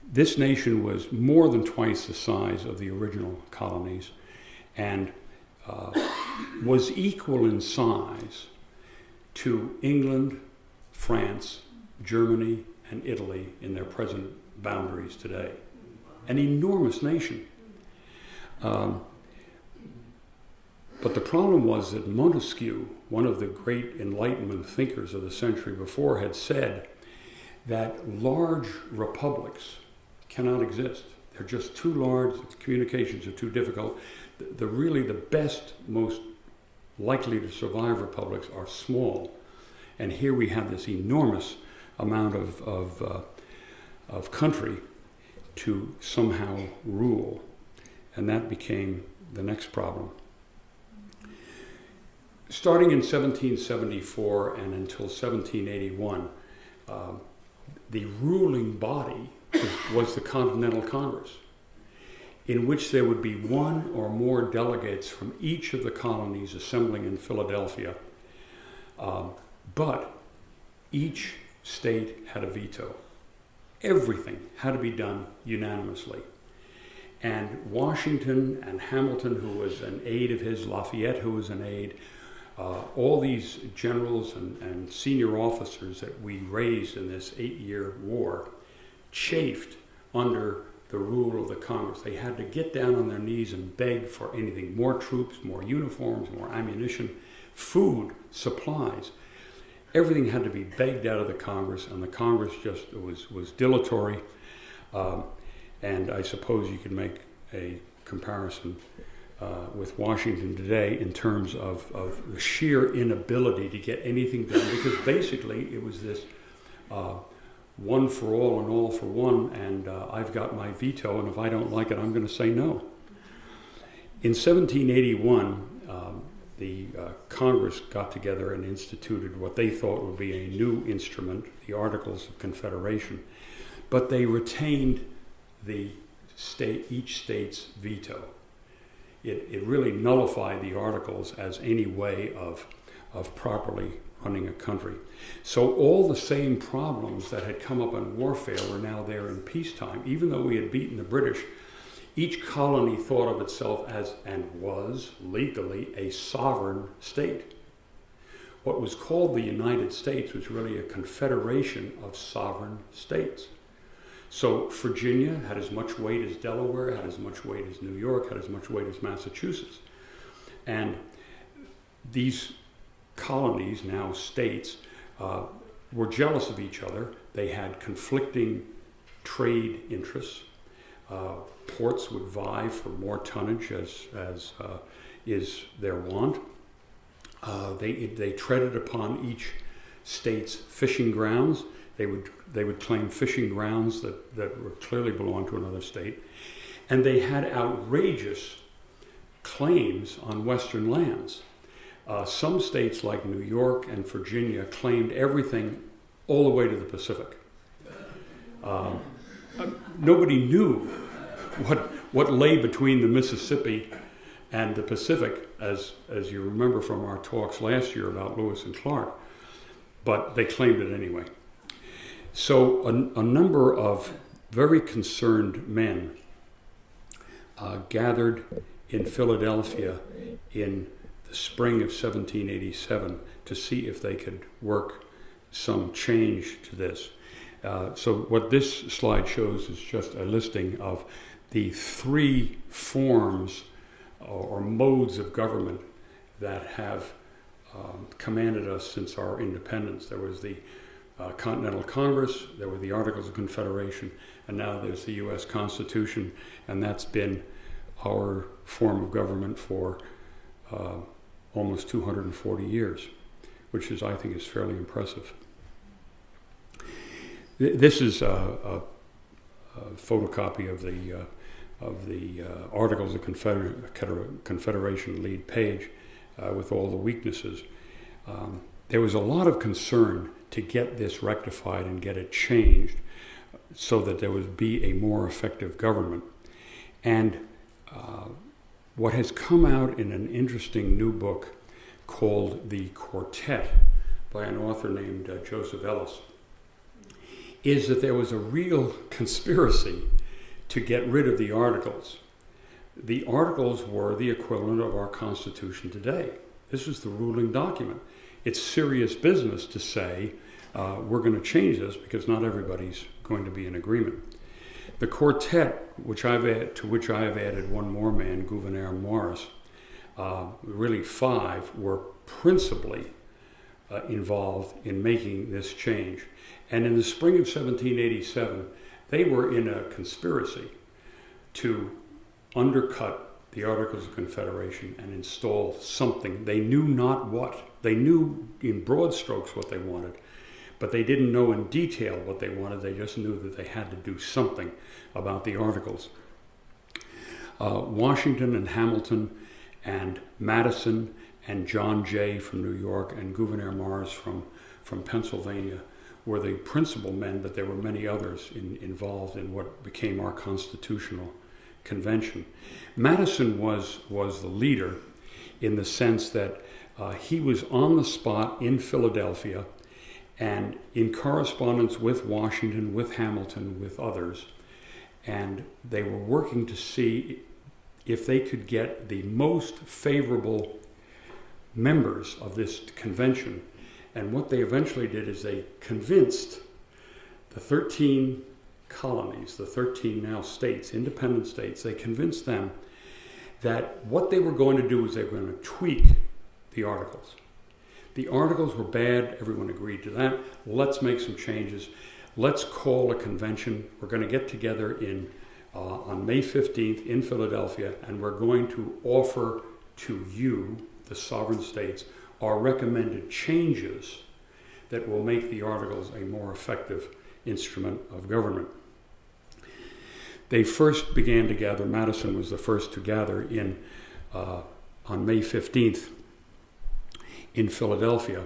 This nation was more than twice the size of the original colonies, and was equal in size to England, France, Germany, and Italy in their present boundaries today. An enormous nation. But the problem was that Montesquieu, one of the great Enlightenment thinkers of the century before, had said that large republics cannot exist. They're just too large, communications are too difficult. The best, most likely to survive republics are small. And here we have this enormous amount of country to somehow rule. And that became the next problem. Starting in 1774 and until 1781, the ruling body was the Continental Congress. in which there would be one or more delegates from each of the colonies assembling in Philadelphia, but each state had a veto. Everything had to be done unanimously. And Washington and Hamilton, who was an aide of his, Lafayette, who was an aide, all these generals and senior officers that we raised in this 8-year war chafed under the rule of the Congress. They had to get down on their knees and beg for anything: more troops, more uniforms, more ammunition, food, supplies. Everything had to be begged out of the Congress, and the Congress just was dilatory. And I suppose you could make a comparison with Washington today in terms of the sheer inability to get anything done, because basically it was this one for all and all for one, and I've got my veto, and if I don't like it, I'm going to say no. In 1781, the Congress got together and instituted what they thought would be a new instrument, the Articles of Confederation, but they retained each state's veto. It really nullified the Articles as any way of properly running a country. So all the same problems that had come up in warfare were now there in peacetime. Even though we had beaten the British, each colony thought of itself as, and was legally, a sovereign state. What was called the United States was really a confederation of sovereign states. So Virginia had as much weight as Delaware, had as much weight as New York, had as much weight as Massachusetts. And these colonies, now states, were jealous of each other. They had conflicting trade interests. Ports would vie for more tonnage, as is their wont. They treaded upon each state's fishing grounds. They would claim fishing grounds that were clearly belonged to another state. And they had outrageous claims on Western lands. Some states like New York and Virginia claimed everything all the way to the Pacific. Nobody knew what lay between the Mississippi and the Pacific, as you remember from our talks last year about Lewis and Clark, but they claimed it anyway. So a number of very concerned men gathered in Philadelphia in the spring of 1787 to see if they could work some change to this. So what this slide shows is just a listing of the 3 forms or modes of government that have commanded us since our independence. There was the Continental Congress, there were the Articles of Confederation, and now there's the U.S. Constitution, and that's been our form of government for almost 240 years, which I think is fairly impressive. This is a photocopy of the Articles of Confederation lead page with all the weaknesses. There was a lot of concern to get this rectified and get it changed so that there would be a more effective government. And what has come out in an interesting new book called The Quartet by an author named Joseph Ellis is that there was a real conspiracy to get rid of the Articles. The Articles were the equivalent of our Constitution today. This was the ruling document. It's serious business to say, we're going to change this because not everybody's going to be in agreement. The Quartet, to which I have added one more man, Gouverneur Morris, really 5, were principally involved in making this change. And in the spring of 1787, they were in a conspiracy to undercut the Articles of Confederation and install something. They knew not what. They knew in broad strokes what they wanted, but they didn't know in detail what they wanted. They just knew that they had to do something about the Articles. Washington and Hamilton and Madison and John Jay from New York and Gouverneur Morris from Pennsylvania were the principal men, but there were many others involved in what became our constitutional convention. Madison was the leader in the sense that he was on the spot in Philadelphia and in correspondence with Washington, with Hamilton, with others, and they were working to see if they could get the most favorable members of this convention. And what they eventually did is they convinced the 13 colonies, the 13 now states, independent states, they convinced them that what they were going to do is they were going to tweak the Articles. The Articles were bad, everyone agreed to that. Let's make some changes. Let's call a convention. We're going to get together on May 15th in Philadelphia, and we're going to offer to you, the sovereign states, our recommended changes that will make the Articles a more effective instrument of government. They first began to gather, Madison was the first to gather on May 15th in Philadelphia,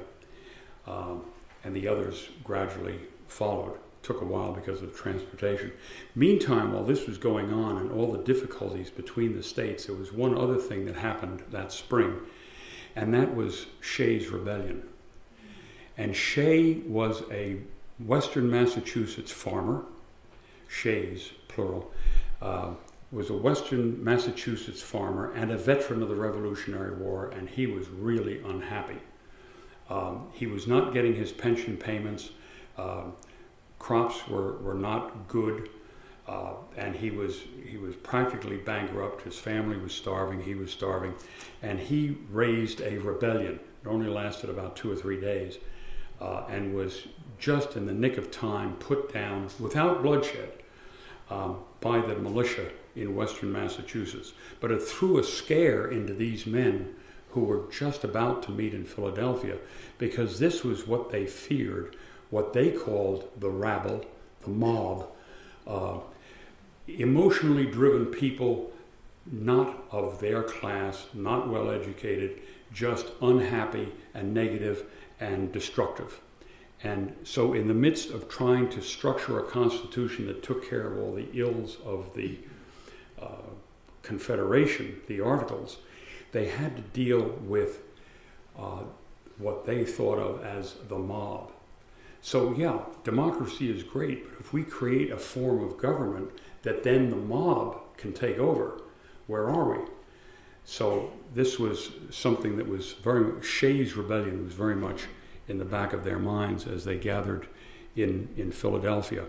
and the others gradually followed. Took a while because of transportation. Meantime, while this was going on and all the difficulties between the states, there was one other thing that happened that spring, and that was Shays' Rebellion. And Shay was a Western Massachusetts farmer. Shays, plural, was a Western Massachusetts farmer and a veteran of the Revolutionary War, and he was really unhappy. He was not getting his pension payments. Crops were not good, and he was practically bankrupt. His family was starving. He was starving, and he raised a rebellion. It only lasted about 2 or 3 days, and was just in the nick of time put down without bloodshed by the militia in Western Massachusetts. But it threw a scare into these men who were just about to meet in Philadelphia, because this was what they feared, what they called the rabble, the mob, emotionally driven people, not of their class, not well educated, just unhappy and negative and destructive. And so in the midst of trying to structure a constitution that took care of all the ills of the Confederation, the Articles, they had to deal with what they thought of as the mob. So yeah, democracy is great, but if we create a form of government that then the mob can take over, where are we? So this was something that was Shays' Rebellion was very much in the back of their minds as they gathered in Philadelphia.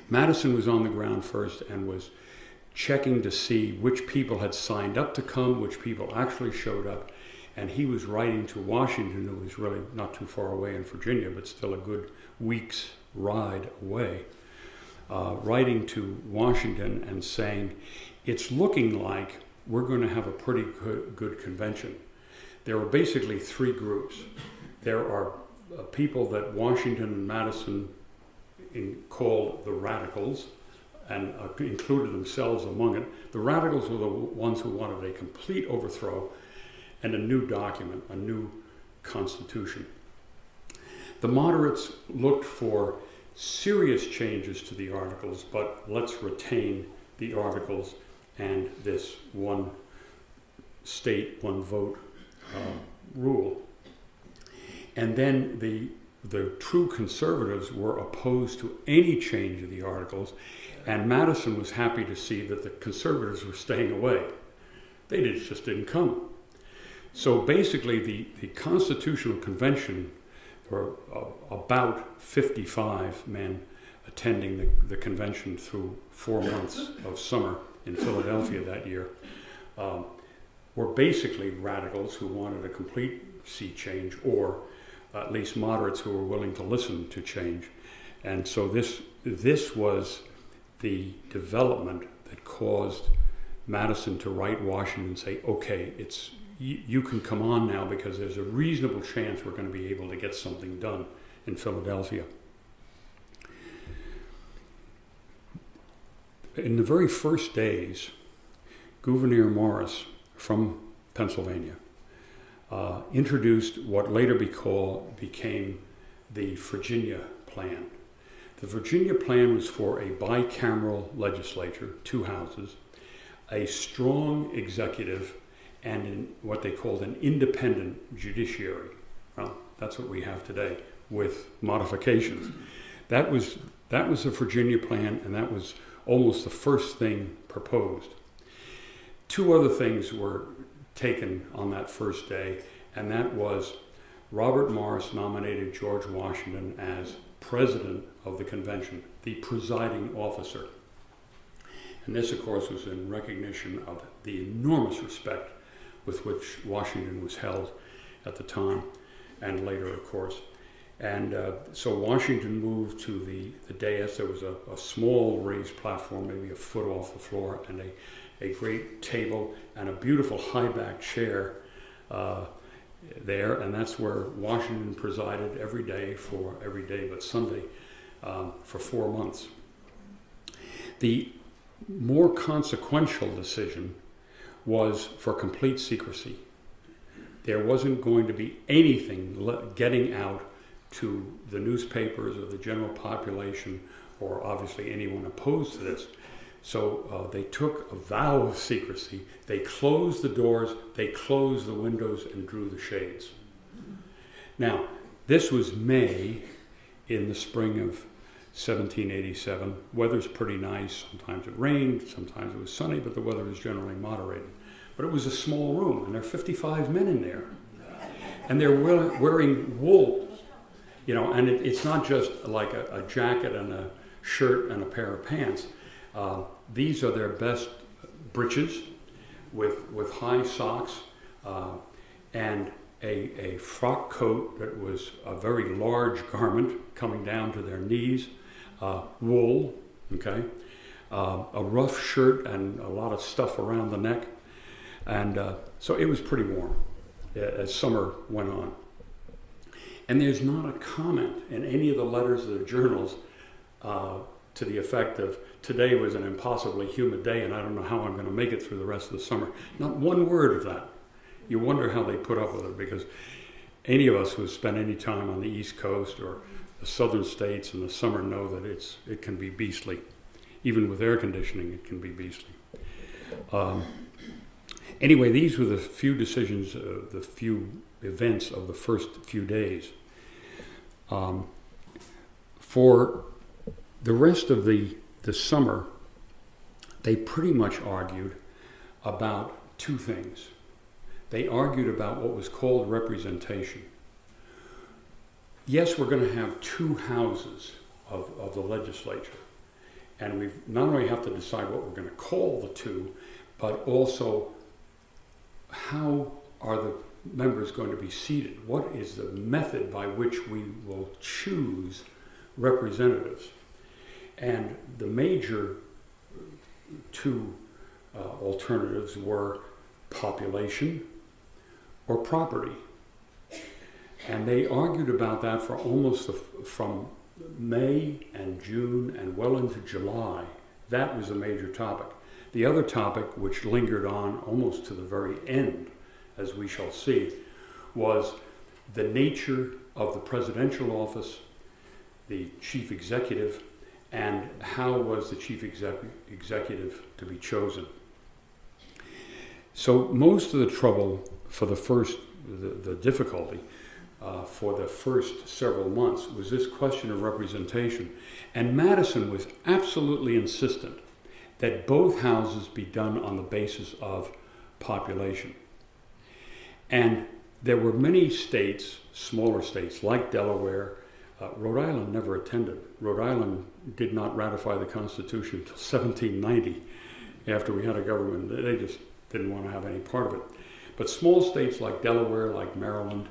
Madison was on the ground first and was checking to see which people had signed up to come, which people actually showed up, and he was writing to Washington, who was really not too far away in Virginia, but still a good week's ride away, writing to Washington and saying, it's looking like we're going to have a pretty good convention. There were basically 3 groups. There are people that Washington and Madison called the Radicals, and included themselves among it. The Radicals were the ones who wanted a complete overthrow and a new document, a new constitution. The moderates looked for serious changes to the Articles, but let's retain the Articles and this one state, one vote rule. And then the true conservatives were opposed to any change of the Articles, and Madison was happy to see that the conservatives were staying away. They just didn't come. So basically the Constitutional Convention, there were about 55 men attending the convention through 4 months of summer in Philadelphia that year, were basically radicals who wanted a complete sea change, or at least moderates who were willing to listen to change. And so this was the development that caused Madison to write Washington and say, okay, you can come on now, because there's a reasonable chance we're going to be able to get something done in Philadelphia. In the very first days, Gouverneur Morris from Pennsylvania introduced what later became the Virginia Plan. The Virginia plan was for a bicameral legislature, 2 houses, a strong executive, and what they called an independent judiciary. Well, that's what we have today with modifications. That was the Virginia plan, and that was almost the first thing proposed. 2 other things were taken on that first day, and that was Robert Morris nominated George Washington as president of the convention, the presiding officer. And this, of course, was in recognition of the enormous respect with which Washington was held at the time, and later, of course. And so Washington moved to the dais. There was a small raised platform, maybe a foot off the floor, and a great table and a beautiful high-back chair there. And that's where Washington presided every day but Sunday, for 4 months. The more consequential decision was for complete secrecy. There wasn't going to be anything getting out to the newspapers or the general population, or obviously anyone opposed to this. So they took a vow of secrecy. They closed the doors, they closed the windows, and drew the shades. Now, this was May in the spring of 1787. Weather's pretty nice. Sometimes it rained, sometimes it was sunny, but the weather was generally moderated. But it was a small room, and there are 55 men in there. And they're wearing wool, and it's not just like a jacket and a shirt and a pair of pants. These are their best breeches with high socks and a frock coat that was a very large garment coming down to their knees, wool, okay, a rough shirt and a lot of stuff around the neck. And so it was pretty warm as summer went on. And there's not a comment in any of the letters of the journals to the effect of, today was an impossibly humid day and I don't know how I'm going to make it through the rest of the summer. Not one word of that. You wonder how they put up with it, because any of us who have spent any time on the East Coast or the southern states in the summer know that it can be beastly. Even with air conditioning, it can be beastly. Anyway, these were the few decisions, the few events of the first few days. For the rest of the summer, they pretty much argued about 2 things. They argued about what was called representation. Yes, we're going to have 2 houses of the legislature, and we not only have to decide what we're going to call the 2, but also how are the members going to be seated? What is the method by which we will choose representatives? And the major 2 alternatives were population or property. And they argued about that for almost from May and June and well into July. That was a major topic. The other topic, which lingered on almost to the very end, as we shall see, was the nature of the presidential office, the chief executive, and how was the chief executive to be chosen. So most of the trouble for the difficulty for the first several months was this question of representation. And Madison was absolutely insistent that both houses be done on the basis of population. And there were many states, smaller states like Delaware. Rhode Island never attended. Rhode Island did not ratify the Constitution until 1790, after we had a government. They just didn't want to have any part of it. But small states like Delaware, like Maryland,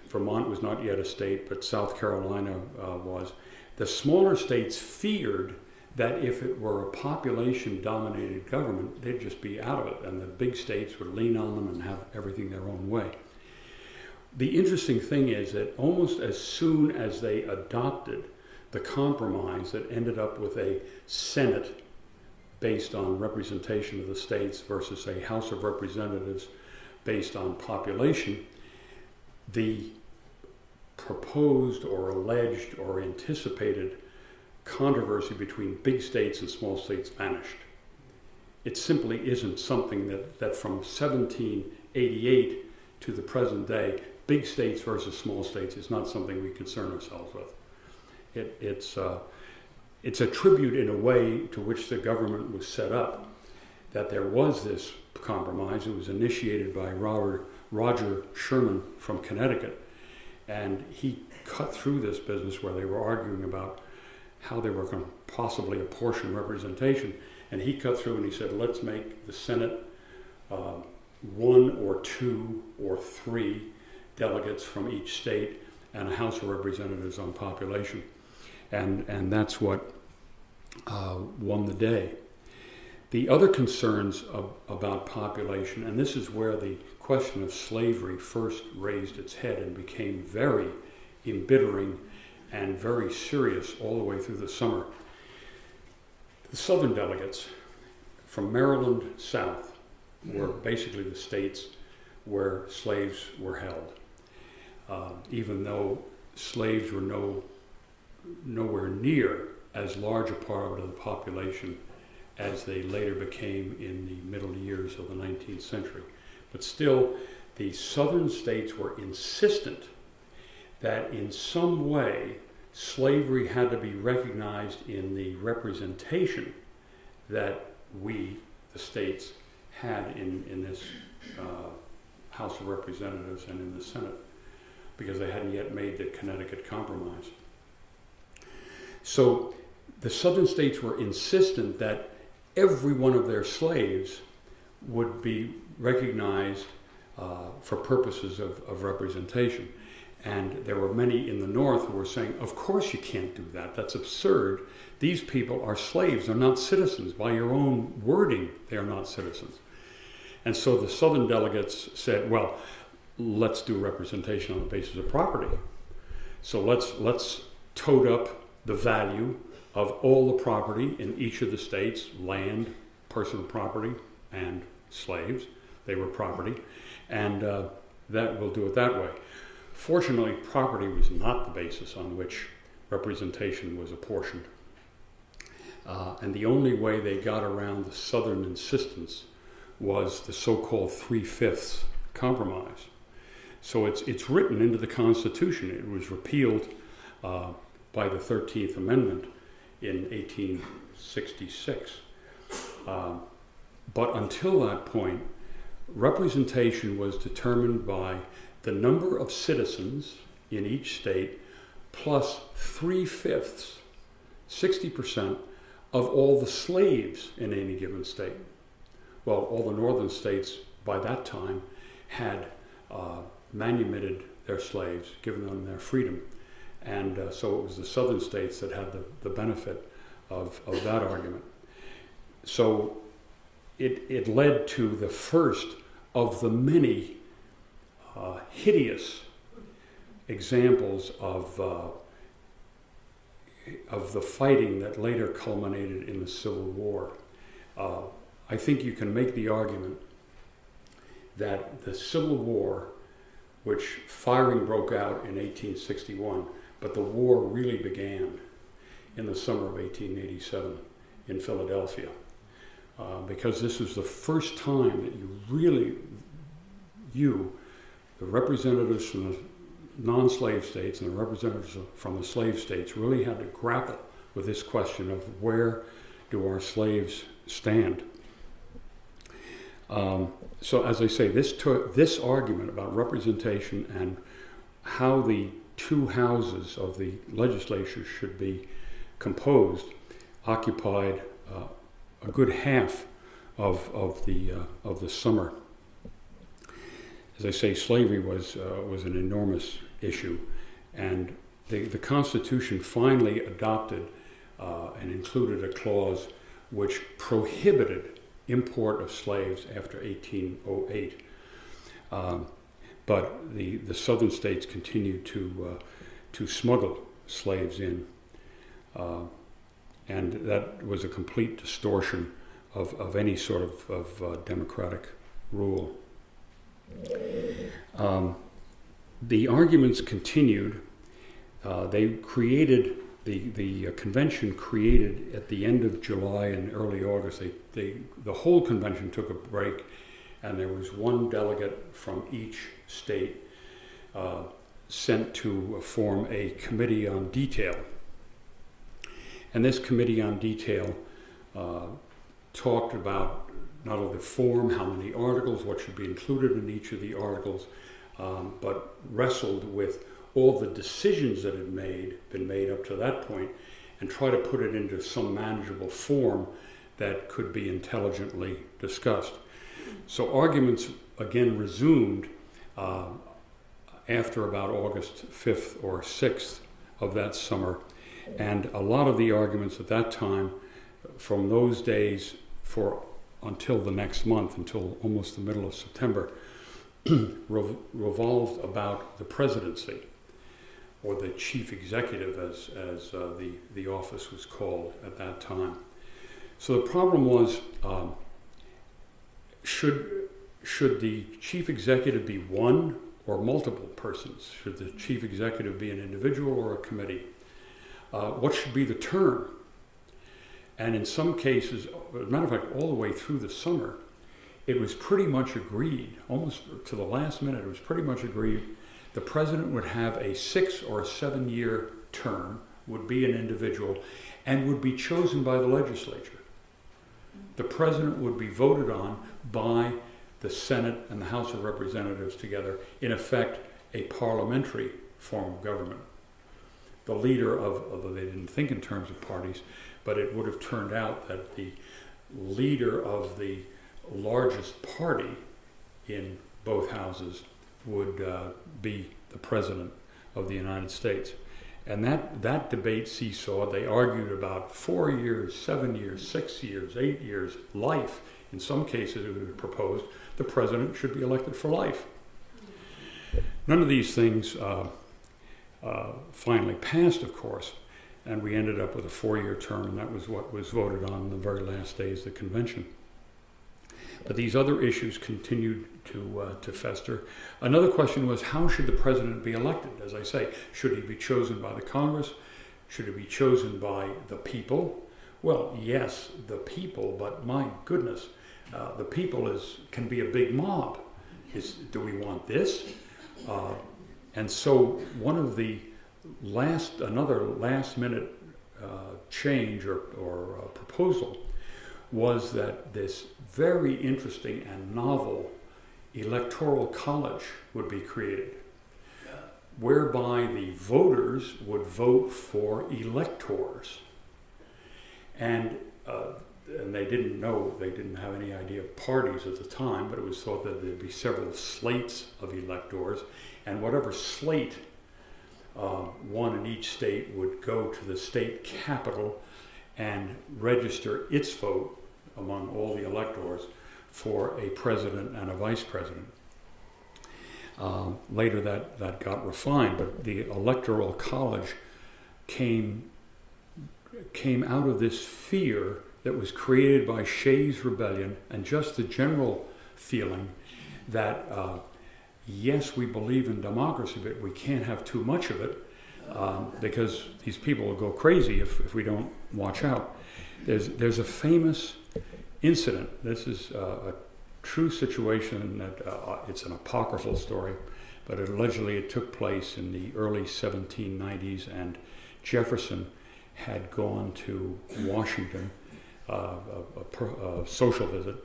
Vermont was not yet a state, but South Carolina was. The smaller states feared that if it were a population-dominated government, they'd just be out of it, and the big states would lean on them and have everything their own way. The interesting thing is that almost as soon as they adopted the compromise that ended up with a Senate based on representation of the states versus a House of Representatives based on population, the proposed or alleged or anticipated controversy between big states and small states vanished. It simply isn't something that from 1788 to the present day, big states versus small states is not something we concern ourselves with. It's a tribute in a way to which the government was set up, that there was this compromise. It was initiated by Roger Sherman from Connecticut, and he cut through this business where they were arguing about how they were going to possibly apportion representation, and he cut through and he said, let's make the Senate 1 or 2 or 3 delegates from each state and a House of Representatives on population. And that's what won the day. The other concerns about population, and this is where the question of slavery first raised its head and became very embittering and very serious all the way through the summer. The Southern delegates from Maryland south were basically the states where slaves were held, even though slaves were nowhere near as large a part of the population as they later became in the middle years of the 19th century. But still, the southern states were insistent that in some way slavery had to be recognized in the representation that we, the states, had in this House of Representatives and in the Senate, because they hadn't yet made the Connecticut Compromise. So the southern states were insistent that every one of their slaves would be recognized for purposes of representation. And there were many in the North who were saying, of course you can't do that. That's absurd. These people are slaves. They're not citizens. By your own wording, they are not citizens. And so the Southern delegates said, well, let's do representation on the basis of property. So let's tote up the value of all the property in each of the states, land, personal property, and slaves. They were property. And that we'll do it that way. Fortunately, property was not the basis on which representation was apportioned. And the only way they got around the Southern insistence was the so-called 3/5 compromise. So it's written into the Constitution. It was repealed by the 13th Amendment in 1866. But until that point, representation was determined by the number of citizens in each state plus 3/5, 60% of all the slaves in any given state. Well, all the northern states by that time had manumitted their slaves, given them their freedom. And so it was the southern states that had the benefit of that argument. So it led to the first of the many hideous examples of the fighting that later culminated in the Civil War. I think you can make the argument that the Civil War, which firing broke out in 1861, but the war really began in the summer of 1887 in Philadelphia, because this was the first time that the representatives from the non-slave states and the representatives from the slave states really had to grapple with this question of where do our slaves stand. So as I say, this argument about representation and how the two houses of the legislature should be composed occupied a good half of the summer. As I say, slavery was an enormous issue, and the Constitution finally adopted and included a clause which prohibited import of slaves after 1808. But the southern states continued to smuggle slaves in, and that was a complete distortion of any sort of democratic rule. The arguments continued They created, the convention created at the end of July and early August. The whole convention took a break, and there was one delegate from each state sent to form a committee on detail. And this committee on detail talked about not only the form, how many articles, what should be included in each of the articles, but wrestled with all the decisions that had been made up to that point, and try to put it into some manageable form that could be intelligently discussed. So arguments again resumed after about August 5th or 6th of that summer, and a lot of the arguments at that time, from those days until the next month, until almost the middle of September, revolved about the presidency, or the chief executive, as the office was called at that time. So the problem was, should the chief executive be one or multiple persons? Should the chief executive be an individual or a committee? What should be the term? And in some cases, as a matter of fact, all the way through the summer, it was pretty much agreed, almost to the last minute, it was pretty much agreed the president would have a 6 or 7 year term, would be an individual, and would be chosen by the legislature. The president would be voted on by the Senate and the House of Representatives together, in effect, a parliamentary form of government. The leader although they didn't think in terms of parties, but it would have turned out that the leader of the largest party in both houses would be the president of the United States. And that debate seesawed. They argued about 4 years, 7 years, 6 years, 8 years, life. In some cases, it was proposed the president should be elected for life. None of these things finally passed, of course, and we ended up with a 4-year term, and that was what was voted on the very last days of the convention. But these other issues continued to fester. Another question was, how should the president be elected? As I say, should he be chosen by the Congress? Should he be chosen by the people? Well, yes, the people, but my goodness, the people can be a big mob. Do we want this? And so one of the another last minute change or proposal was that this very interesting and novel electoral college would be created, whereby the voters would vote for electors. And they didn't have any idea of parties at the time, but it was thought that there'd be several slates of electors, and whatever slate one in each state would go to the state capital and register its vote among all the electors for a president and a vice president. Later that got refined, but the Electoral College came out of this fear that was created by Shays' Rebellion and just the general feeling that, yes, we believe in democracy, but we can't have too much of it because these people will go crazy if we don't watch out. There's a famous incident. This is a true situation that it's an apocryphal story, but allegedly it took place in the early 1790s, and Jefferson had gone to Washington, a social visit,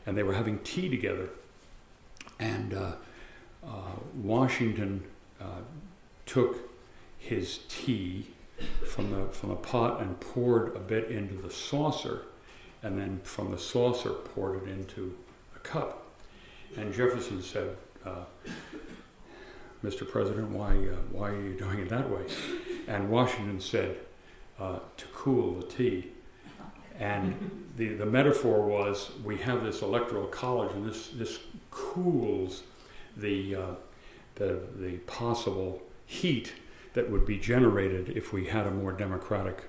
and they were having tea together, and Washington took his tea from the pot and poured a bit into the saucer, and then from the saucer poured it into a cup. And Jefferson said, "Mr. President, why are you doing it that way?" And Washington said, "To cool the tea." And the metaphor was, we have this electoral college, and this cools the possible heat that would be generated if we had a more democratic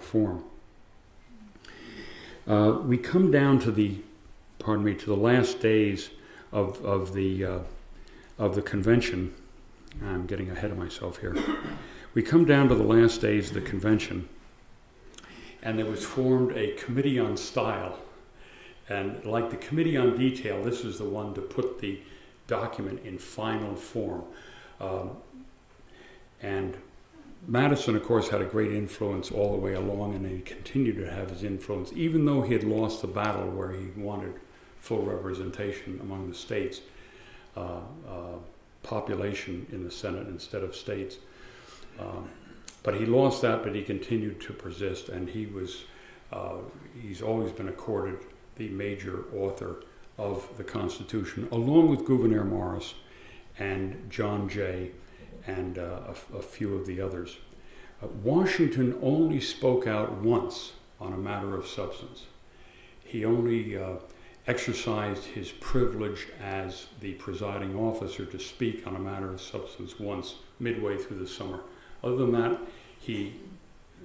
form. We come down to the last days of the convention, I'm getting ahead of myself here. We come down to the last days of the convention, and there was formed a committee on style. And like the committee on detail, this is the one to put the document in final form. And Madison, of course, had a great influence all the way along, and he continued to have his influence, even though he had lost the battle where he wanted full representation among the states, population in the Senate instead of states. But he lost that, but he continued to persist, and he's always been accorded the major author of the Constitution, along with Gouverneur Morris and John Jay and a few of the others. Washington only spoke out once on a matter of substance. He only exercised his privilege as the presiding officer to speak on a matter of substance once, midway through the summer. Other than that, he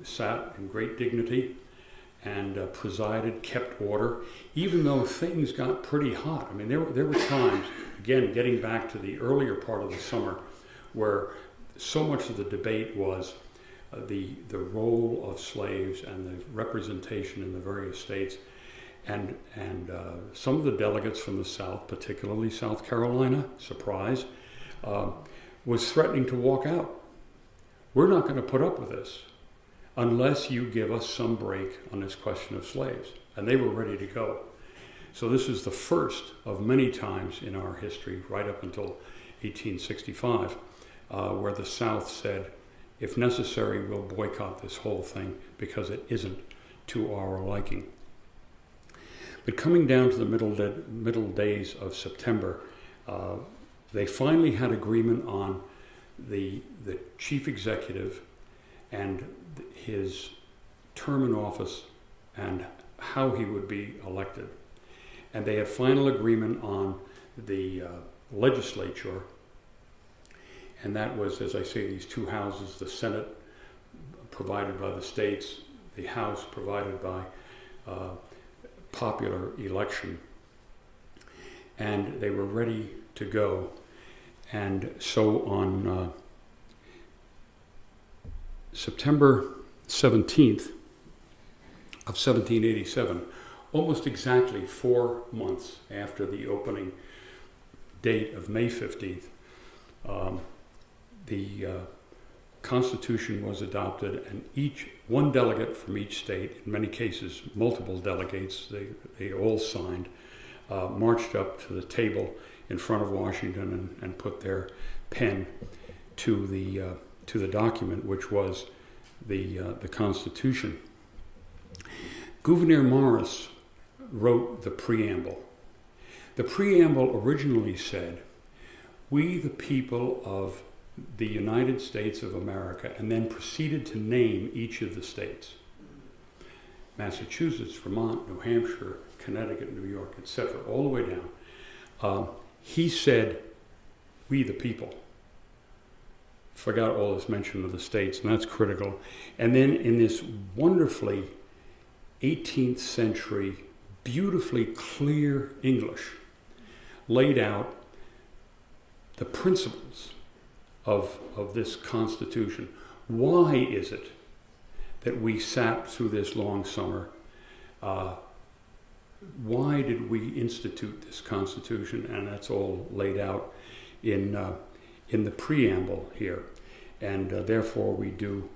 sat in great dignity and presided, kept order, even though things got pretty hot. I mean, there were times, again, getting back to the earlier part of the summer, where so much of the debate was the role of slaves and the representation in the various states. And some of the delegates from the South, particularly South Carolina, surprise, was threatening to walk out. We're not going to put up with this unless you give us some break on this question of slaves. And they were ready to go. So this is the first of many times in our history, right up until 1865, where the South said, if necessary, we'll boycott this whole thing because it isn't to our liking. But coming down to the middle days of September, they finally had agreement on the chief executive and his term in office and how he would be elected. And they had final agreement on the legislature, and that was, as I say, these two houses, the Senate provided by the states, the House provided by popular election. And they were ready to go. And so on September 17th of 1787, almost exactly 4 months after the opening date of May 15th, the Constitution was adopted, and one delegate from each state, in many cases multiple delegates, they all signed, marched up to the table in front of Washington and put their pen to the document, which was the Constitution. Gouverneur Morris wrote the preamble. The preamble originally said, "We, the people of the United States of America," and then proceeded to name each of the states. Massachusetts, Vermont, New Hampshire, Connecticut, New York, etc., all the way down. He said, "We, the people." Forgot all this mention of the states, and that's critical. And then in this wonderfully 18th century, beautifully clear English, laid out the principles of this Constitution. Why is it that we sat through this long summer? Why did we institute this Constitution? And that's all laid out in the preamble here. And therefore we do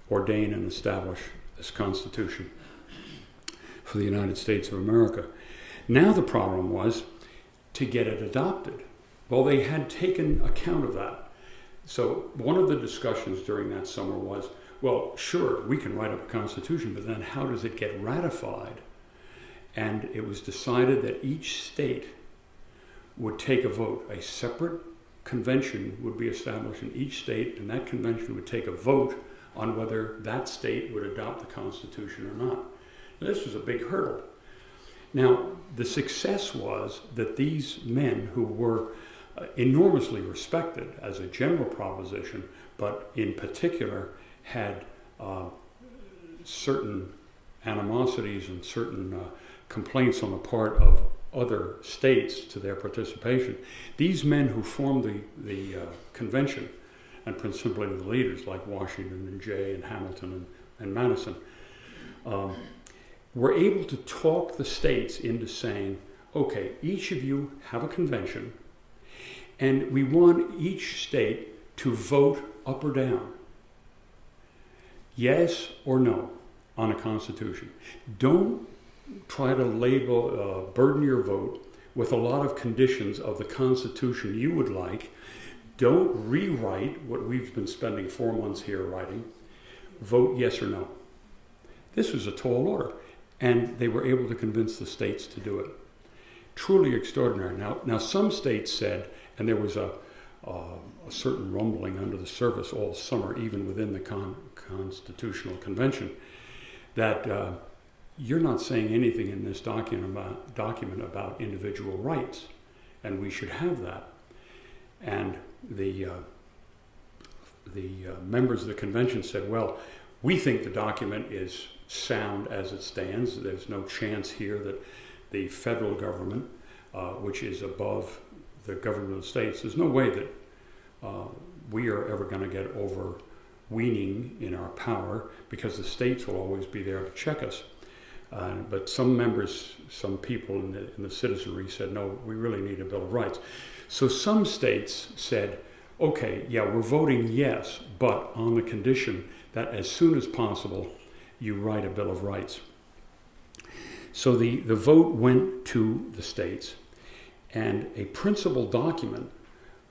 ordain and establish this Constitution for the United States of America. Now the problem was to get it adopted. Well, they had taken account of that. So one of the discussions during that summer was, well, sure, we can write up a Constitution, but then how does it get ratified? And it was decided that each state would take a vote. A separate convention would be established in each state, and that convention would take a vote on whether that state would adopt the Constitution or not. Now, this was a big hurdle. Now, the success was that these men, who were enormously respected as a general proposition, but in particular had certain animosities and certain complaints on the part of other states to their participation. These men who formed the convention, and principally the leaders like Washington and Jay and Hamilton and Madison, were able to talk the states into saying, okay, each of you have a convention, and we want each state to vote up or down, yes or no, on a constitution. Don't try to label, burden your vote with a lot of conditions of the constitution you would like. Don't rewrite what we've been spending 4 months here writing. Vote yes or no. This was a tall order, and they were able to convince the states to do it. Truly extraordinary. Now some states said, and there was a certain rumbling under the surface all summer, even within the Constitutional Convention, that you're not saying anything in this document about individual rights, and we should have that. And the members of the convention said, well, we think the document is sound as it stands. There's no chance here that the federal government, which is above the government of the states, there's no way that we are ever going to get overweening in our power, because the states will always be there to check us. But some members, some people in the citizenry said, no, we really need a Bill of Rights. So some states said, okay, yeah, we're voting yes, but on the condition that as soon as possible you write a Bill of Rights. So the vote went to the states, and a principal document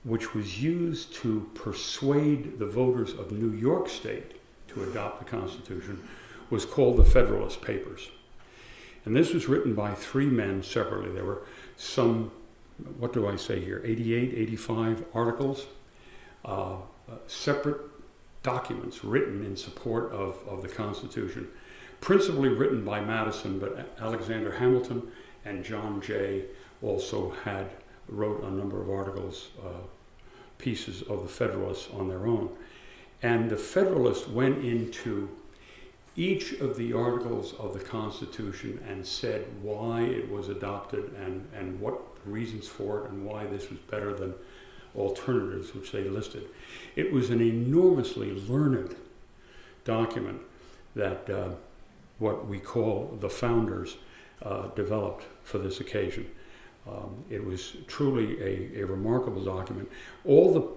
which was used to persuade the voters of New York State to adopt the Constitution was called the Federalist Papers. And this was written by 3 men separately. There were some, what do I say here, 88, 85 articles, separate documents written in support of the Constitution, principally written by Madison, but Alexander Hamilton and John Jay also wrote a number of articles, pieces of the Federalists on their own. And the Federalists went into each of the articles of the Constitution and said why it was adopted and what the reasons for it and why this was better than alternatives which they listed. It was an enormously learned document that what we call the founders developed for this occasion. It was truly a remarkable document. All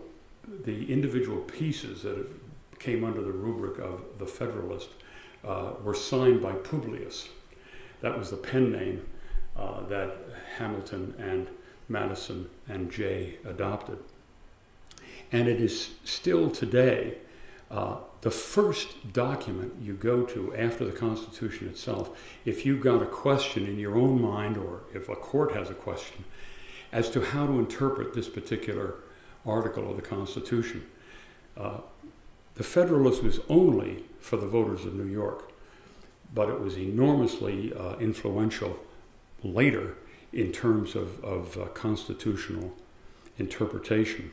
the individual pieces that came under the rubric of the Federalist were signed by Publius. That was the pen name that Hamilton and Madison and Jay adopted. And it is still today the first document you go to after the Constitution itself, if you've got a question in your own mind, or if a court has a question as to how to interpret this particular article of the Constitution. The Federalist was only for the voters of New York, but it was enormously influential later in terms of constitutional interpretation.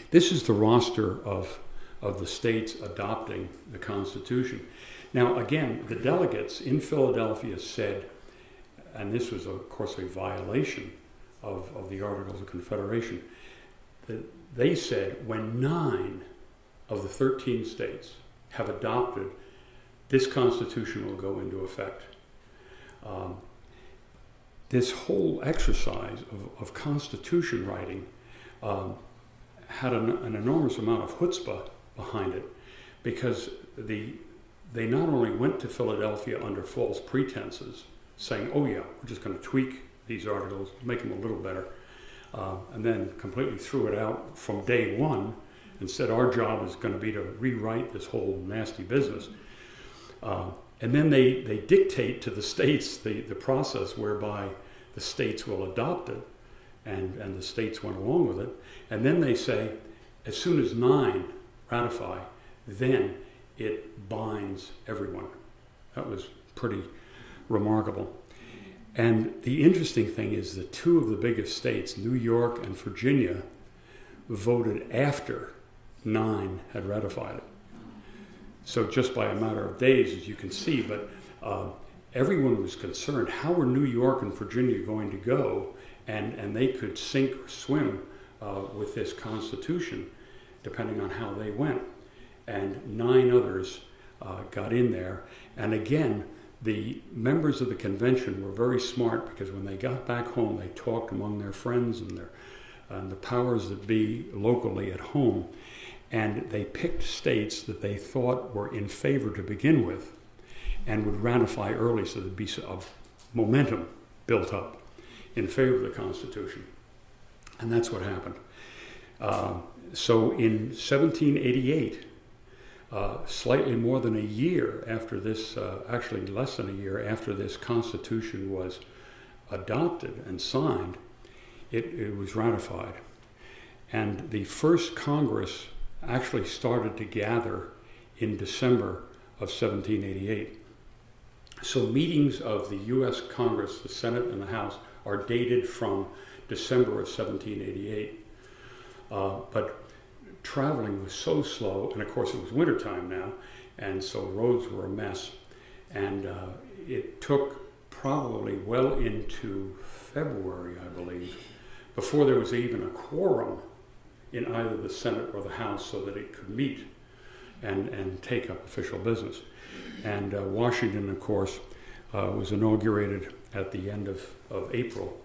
This is the roster of the states adopting the Constitution. Now, again, the delegates in Philadelphia said, and this was, of course, a violation of the Articles of Confederation, that they said when 9 of the 13 states have adopted, this Constitution will go into effect. This whole exercise of Constitution writing had an enormous amount of chutzpah behind it, because they not only went to Philadelphia under false pretenses, saying, oh yeah, we're just going to tweak these articles, make them a little better, and then completely threw it out from day one and said our job is going to be to rewrite this whole nasty business. And then they dictate to the states the process whereby the states will adopt it, and the states went along with it. And then they say, as soon as 9 ratify, then it binds everyone. That was pretty remarkable. And the interesting thing is that 2 of the biggest states, New York and Virginia, voted after 9 had ratified it. So just by a matter of days, as you can see, but everyone was concerned. How were New York and Virginia going to go? And they could sink or swim with this Constitution, depending on how they went. And 9 others got in there. And again, the members of the convention were very smart, because when they got back home, they talked among their friends and the powers that be locally at home. And they picked states that they thought were in favor to begin with and would ratify early, so there'd be a momentum built up in favor of the Constitution. And that's what happened. So in 1788, slightly more than a year after this, actually less than a year after this Constitution was adopted and signed, it was ratified. And the first Congress actually started to gather in December of 1788. So meetings of the U.S. Congress, the Senate and the House, are dated from December of 1788. But traveling was so slow, and of course it was wintertime now, and so roads were a mess. And it took probably well into February, I believe, before there was even a quorum in either the Senate or the House so that it could meet and take up official business. And Washington, of course, was inaugurated at the end of April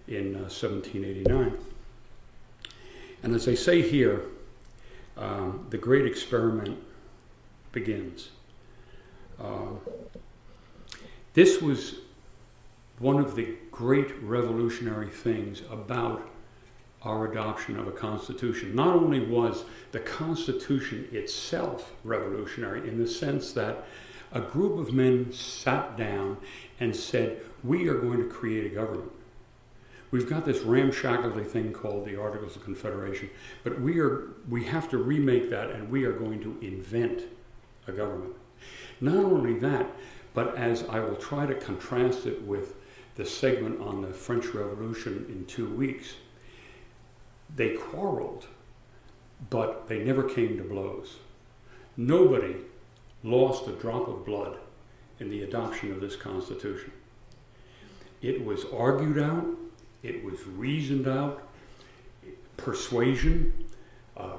in 1789. And as they say here, the great experiment begins. This was one of the great revolutionary things about our adoption of a Constitution. Not only was the Constitution itself revolutionary in the sense that a group of men sat down and said, we are going to create a government. We've got this ramshackly thing called the Articles of Confederation, but we have to remake that, and we are going to invent a government. Not only that, but as I will try to contrast it with the segment on the French Revolution in 2 weeks, they quarreled, but they never came to blows. Nobody lost a drop of blood in the adoption of this Constitution. It was argued out, it was reasoned out, persuasion,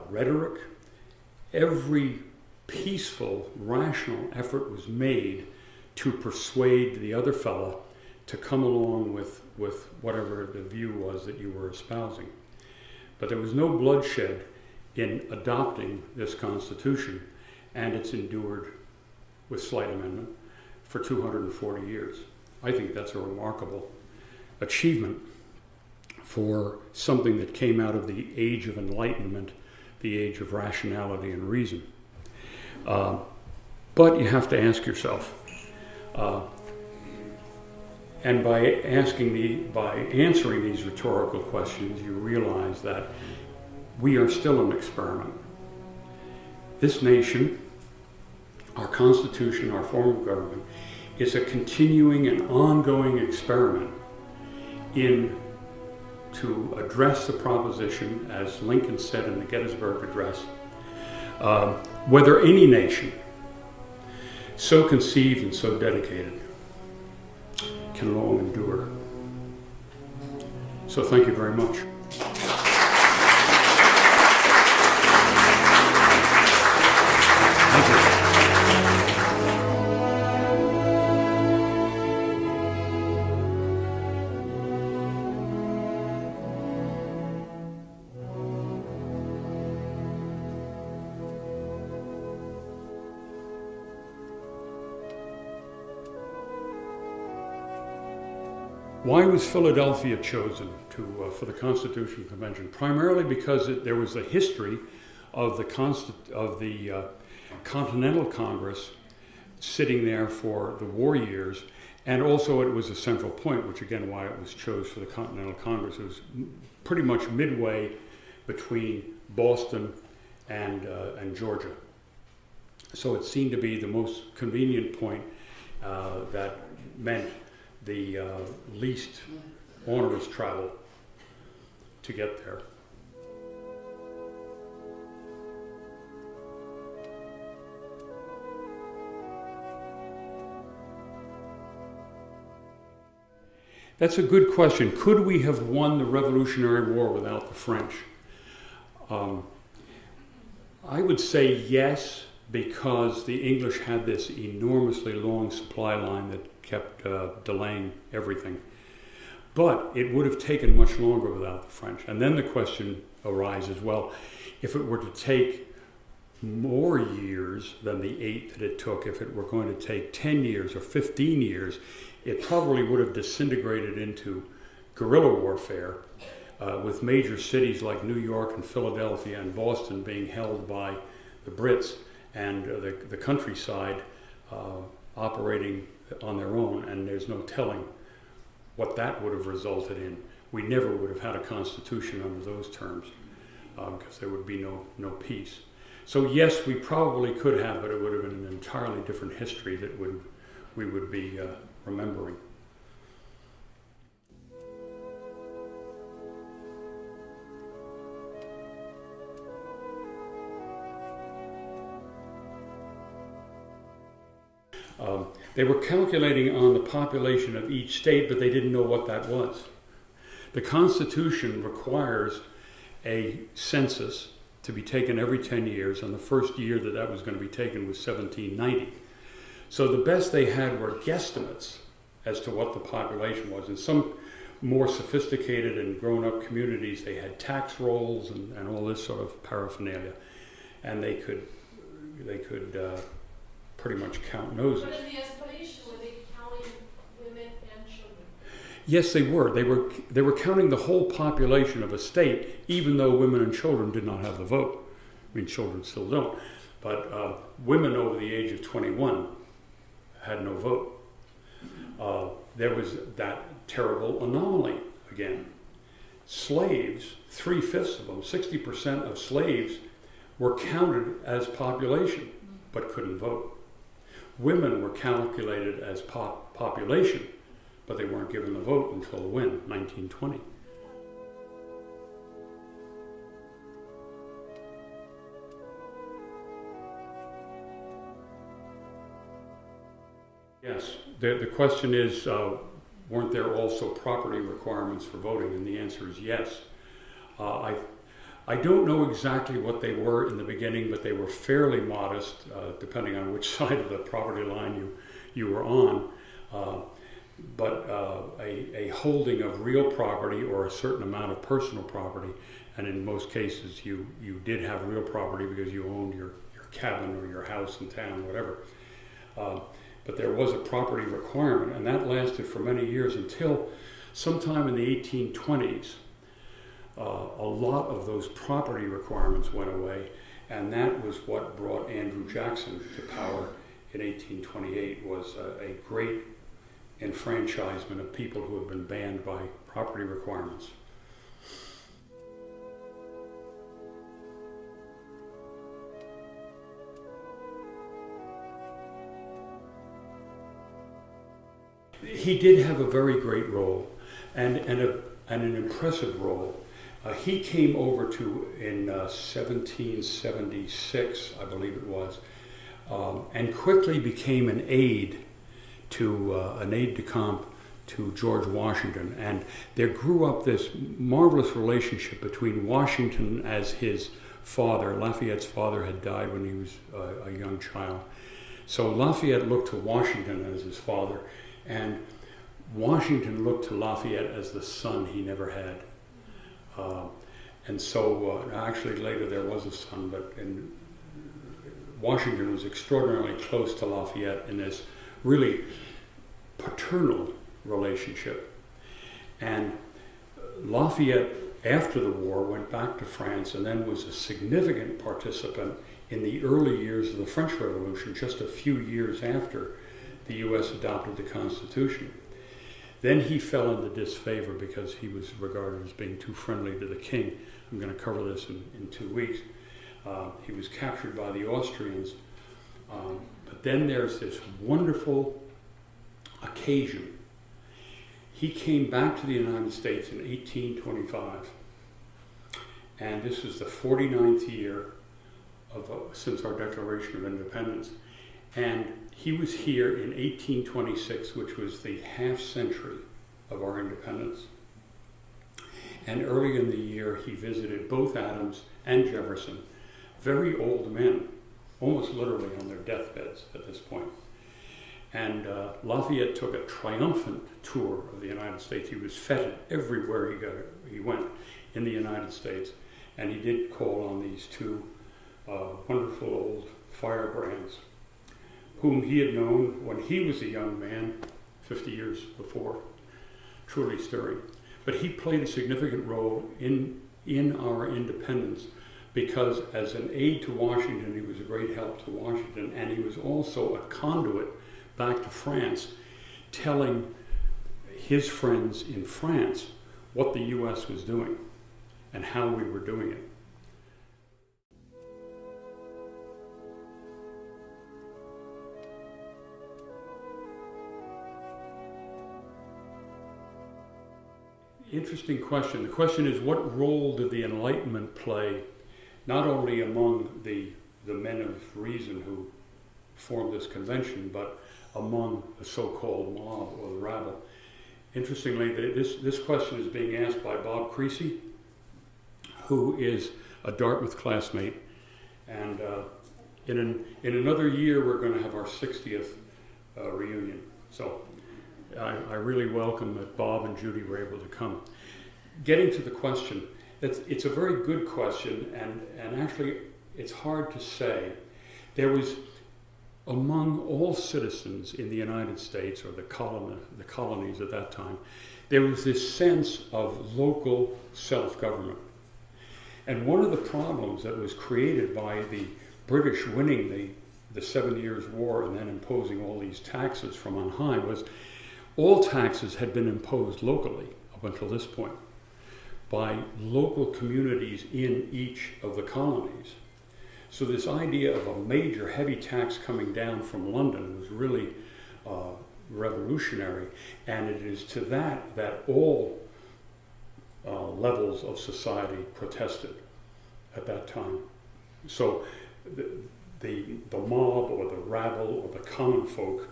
rhetoric. Every peaceful, rational effort was made to persuade the other fellow to come along with whatever the view was that you were espousing. But there was no bloodshed in adopting this Constitution, and it's endured, with slight amendment, for 240 years. I think that's a remarkable achievement for something that came out of the age of enlightenment, the age of rationality and reason. But you have to ask yourself, and by answering these rhetorical questions, you realize that we are still an experiment. This nation, our Constitution, our form of government, is a continuing and ongoing experiment to address the proposition, as Lincoln said in the Gettysburg Address, whether any nation so conceived and so dedicated can long endure. So thank you very much. Thank you. Why was Philadelphia chosen for the Constitutional Convention? Primarily because there was a history of the Continental Congress sitting there for the war years, and also it was a central point, which again why it was chosen for the Continental Congress. It was pretty much midway between Boston and Georgia. So it seemed to be the most convenient point that meant the least onerous travel to get there. That's a good question. Could we have won the Revolutionary War without the French? I would say yes, because the English had this enormously long supply line that kept delaying everything. But it would have taken much longer without the French. And then the question arises, well, if it were to take more years than the 8 that it took, if it were going to take 10 years or 15 years, it probably would have disintegrated into guerrilla warfare, with major cities like New York and Philadelphia and Boston being held by the Brits and the countryside operating on their own, and there's no telling what that would have resulted in. We never would have had a constitution under those terms, because there would be no peace. So yes, we probably could have, but it would have been an entirely different history that we would be remembering. They were calculating on the population of each state, but they didn't know what that was. The Constitution requires a census to be taken every 10 years, and the first year that was going to be taken was 1790. So the best they had were guesstimates as to what the population was. In some more sophisticated and grown-up communities, they had tax rolls and all this sort of paraphernalia, and they could pretty much count noses. But in the estimation, were they counting women and children? Yes, they were. They were counting the whole population of a state, even though women and children did not have the vote. I mean, children still don't. But women over the age of 21 had no vote. There was that terrible anomaly again. Slaves, 3/5 of them, 60% of slaves, were counted as population, but couldn't vote. Women were calculated as population, but they weren't given the vote until when? 1920. Yes, the question is, weren't there also property requirements for voting? And the answer is yes. I don't know exactly what they were in the beginning, but they were fairly modest, depending on which side of the property line you were on. But a holding of real property or a certain amount of personal property, and in most cases you did have real property because you owned your cabin or your house in town, whatever. But there was a property requirement, and that lasted for many years until sometime in the 1820s. A lot of those property requirements went away, and that was what brought Andrew Jackson to power in 1828, was a great enfranchisement of people who had been banned by property requirements. He did have a very great role, and an impressive role. He came over in 1776, I believe it was, and quickly became an aide de camp to George Washington. And there grew up this marvelous relationship between Washington as his father. Lafayette's father had died when he was a young child. So Lafayette looked to Washington as his father, and Washington looked to Lafayette as the son he never had. And so actually later there was a son, but Washington was extraordinarily close to Lafayette in this really paternal relationship. And Lafayette, after the war, went back to France and then was a significant participant in the early years of the French Revolution, just a few years after the U.S. adopted the Constitution. Then he fell into disfavor because he was regarded as being too friendly to the king. I'm going to cover this in 2 weeks. He was captured by the Austrians. But then there's this wonderful occasion. He came back to the United States in 1825. And this was the 49th year since our Declaration of Independence. And he was here in 1826, which was the half century of our independence. And early in the year, he visited both Adams and Jefferson, very old men, almost literally on their deathbeds at this point. And Lafayette took a triumphant tour of the United States. He was feted everywhere he went in the United States. And he did call on these two wonderful old firebrands, whom he had known when he was a young man, 50 years before, truly stirring. But he played a significant role in our independence because as an aide to Washington, he was a great help to Washington, and he was also a conduit back to France, telling his friends in France what the U.S. was doing and how we were doing it. Interesting question. The question is, what role did the Enlightenment play, not only among the men of reason who formed this convention, but among the so-called mob or the rabble? Interestingly, this question is being asked by Bob Creasy, who is a Dartmouth classmate, and in another year we're going to have our 60th reunion. So I really welcome that Bob and Judy were able to come. Getting to the question, it's a very good question, and actually it's hard to say. There was, among all citizens in the United States, or the colonies at that time, there was this sense of local self-government. And one of the problems that was created by the British winning the 7 Years' War and then imposing all these taxes from on high was all taxes had been imposed locally up until this point by local communities in each of the colonies. So this idea of a major heavy tax coming down from London was really revolutionary, and it is to that all levels of society protested at that time. So the mob or the rabble or the common folk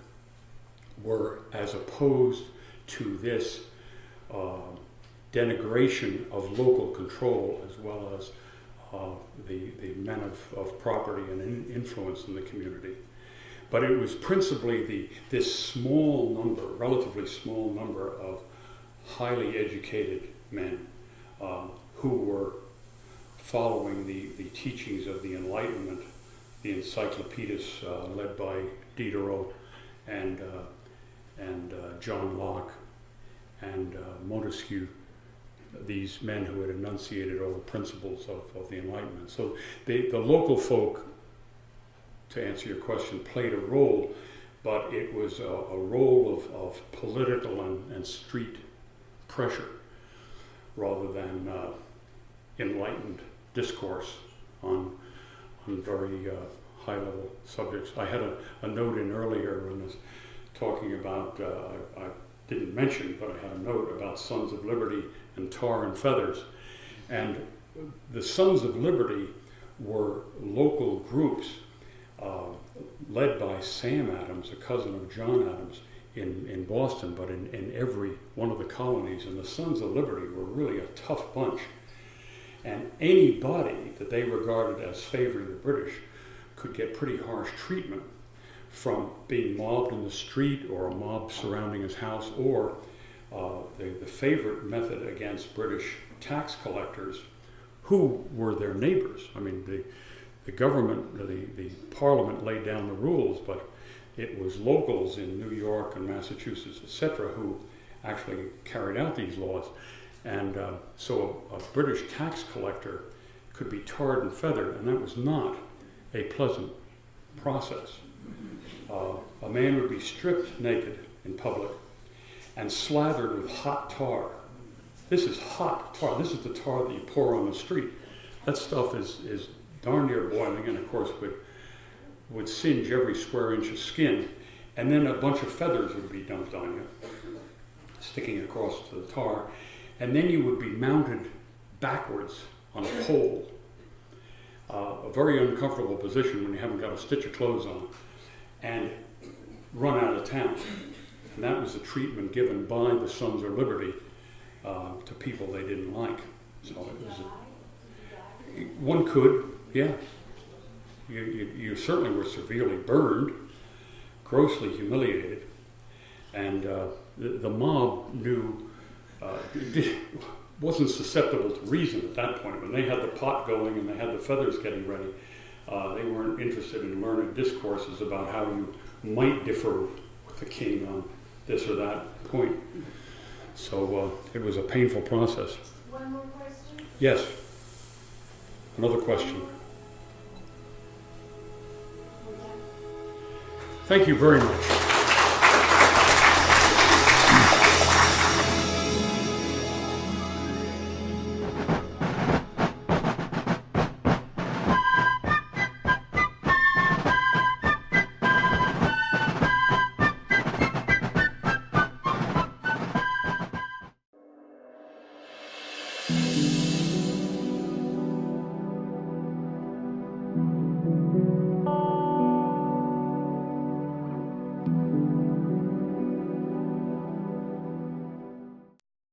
were, as opposed to this denigration of local control, as well as the men of property and influence in the community. But it was principally this small number, relatively small number of highly educated men who were following the teachings of the Enlightenment, the encyclopedists led by Diderot and John Locke and Montesquieu, these men who had enunciated all the principles of the Enlightenment. So the local folk, to answer your question, played a role, but it was a role of political and street pressure rather than enlightened discourse on very high-level subjects. I had a note in earlier when I was talking about, I didn't mention, but I had a note about Sons of Liberty and Tar and Feathers. And the Sons of Liberty were local groups led by Sam Adams, a cousin of John Adams, in Boston, but in every one of the colonies. And the Sons of Liberty were really a tough bunch. And anybody that they regarded as favoring the British could get pretty harsh treatment, from being mobbed in the street or a mob surrounding his house, or the favorite method against British tax collectors who were their neighbors. I mean, the government, the parliament laid down the rules, but it was locals in New York and Massachusetts, etc., who actually carried out these laws. And so a British tax collector could be tarred and feathered, and that was not a pleasant process. A man would be stripped naked in public and slathered with hot tar. This is hot tar. This is the tar that you pour on the street. That stuff is darn near boiling, and of course would singe every square inch of skin. And then a bunch of feathers would be dumped on you, sticking across to the tar. And then you would be mounted backwards on a pole. A very uncomfortable position when you haven't got a stitch of clothes on, and run out of town. And that was the treatment given by the Sons of Liberty to people they didn't like. So it was one could, yeah. You certainly were severely burned, grossly humiliated, and the mob wasn't susceptible to reason at that point. When they had the pot going and they had the feathers getting ready, they weren't interested in learned discourses about how you might differ with the king on this or that point. So it was a painful process. One more question? Yes. Another question. Thank you very much.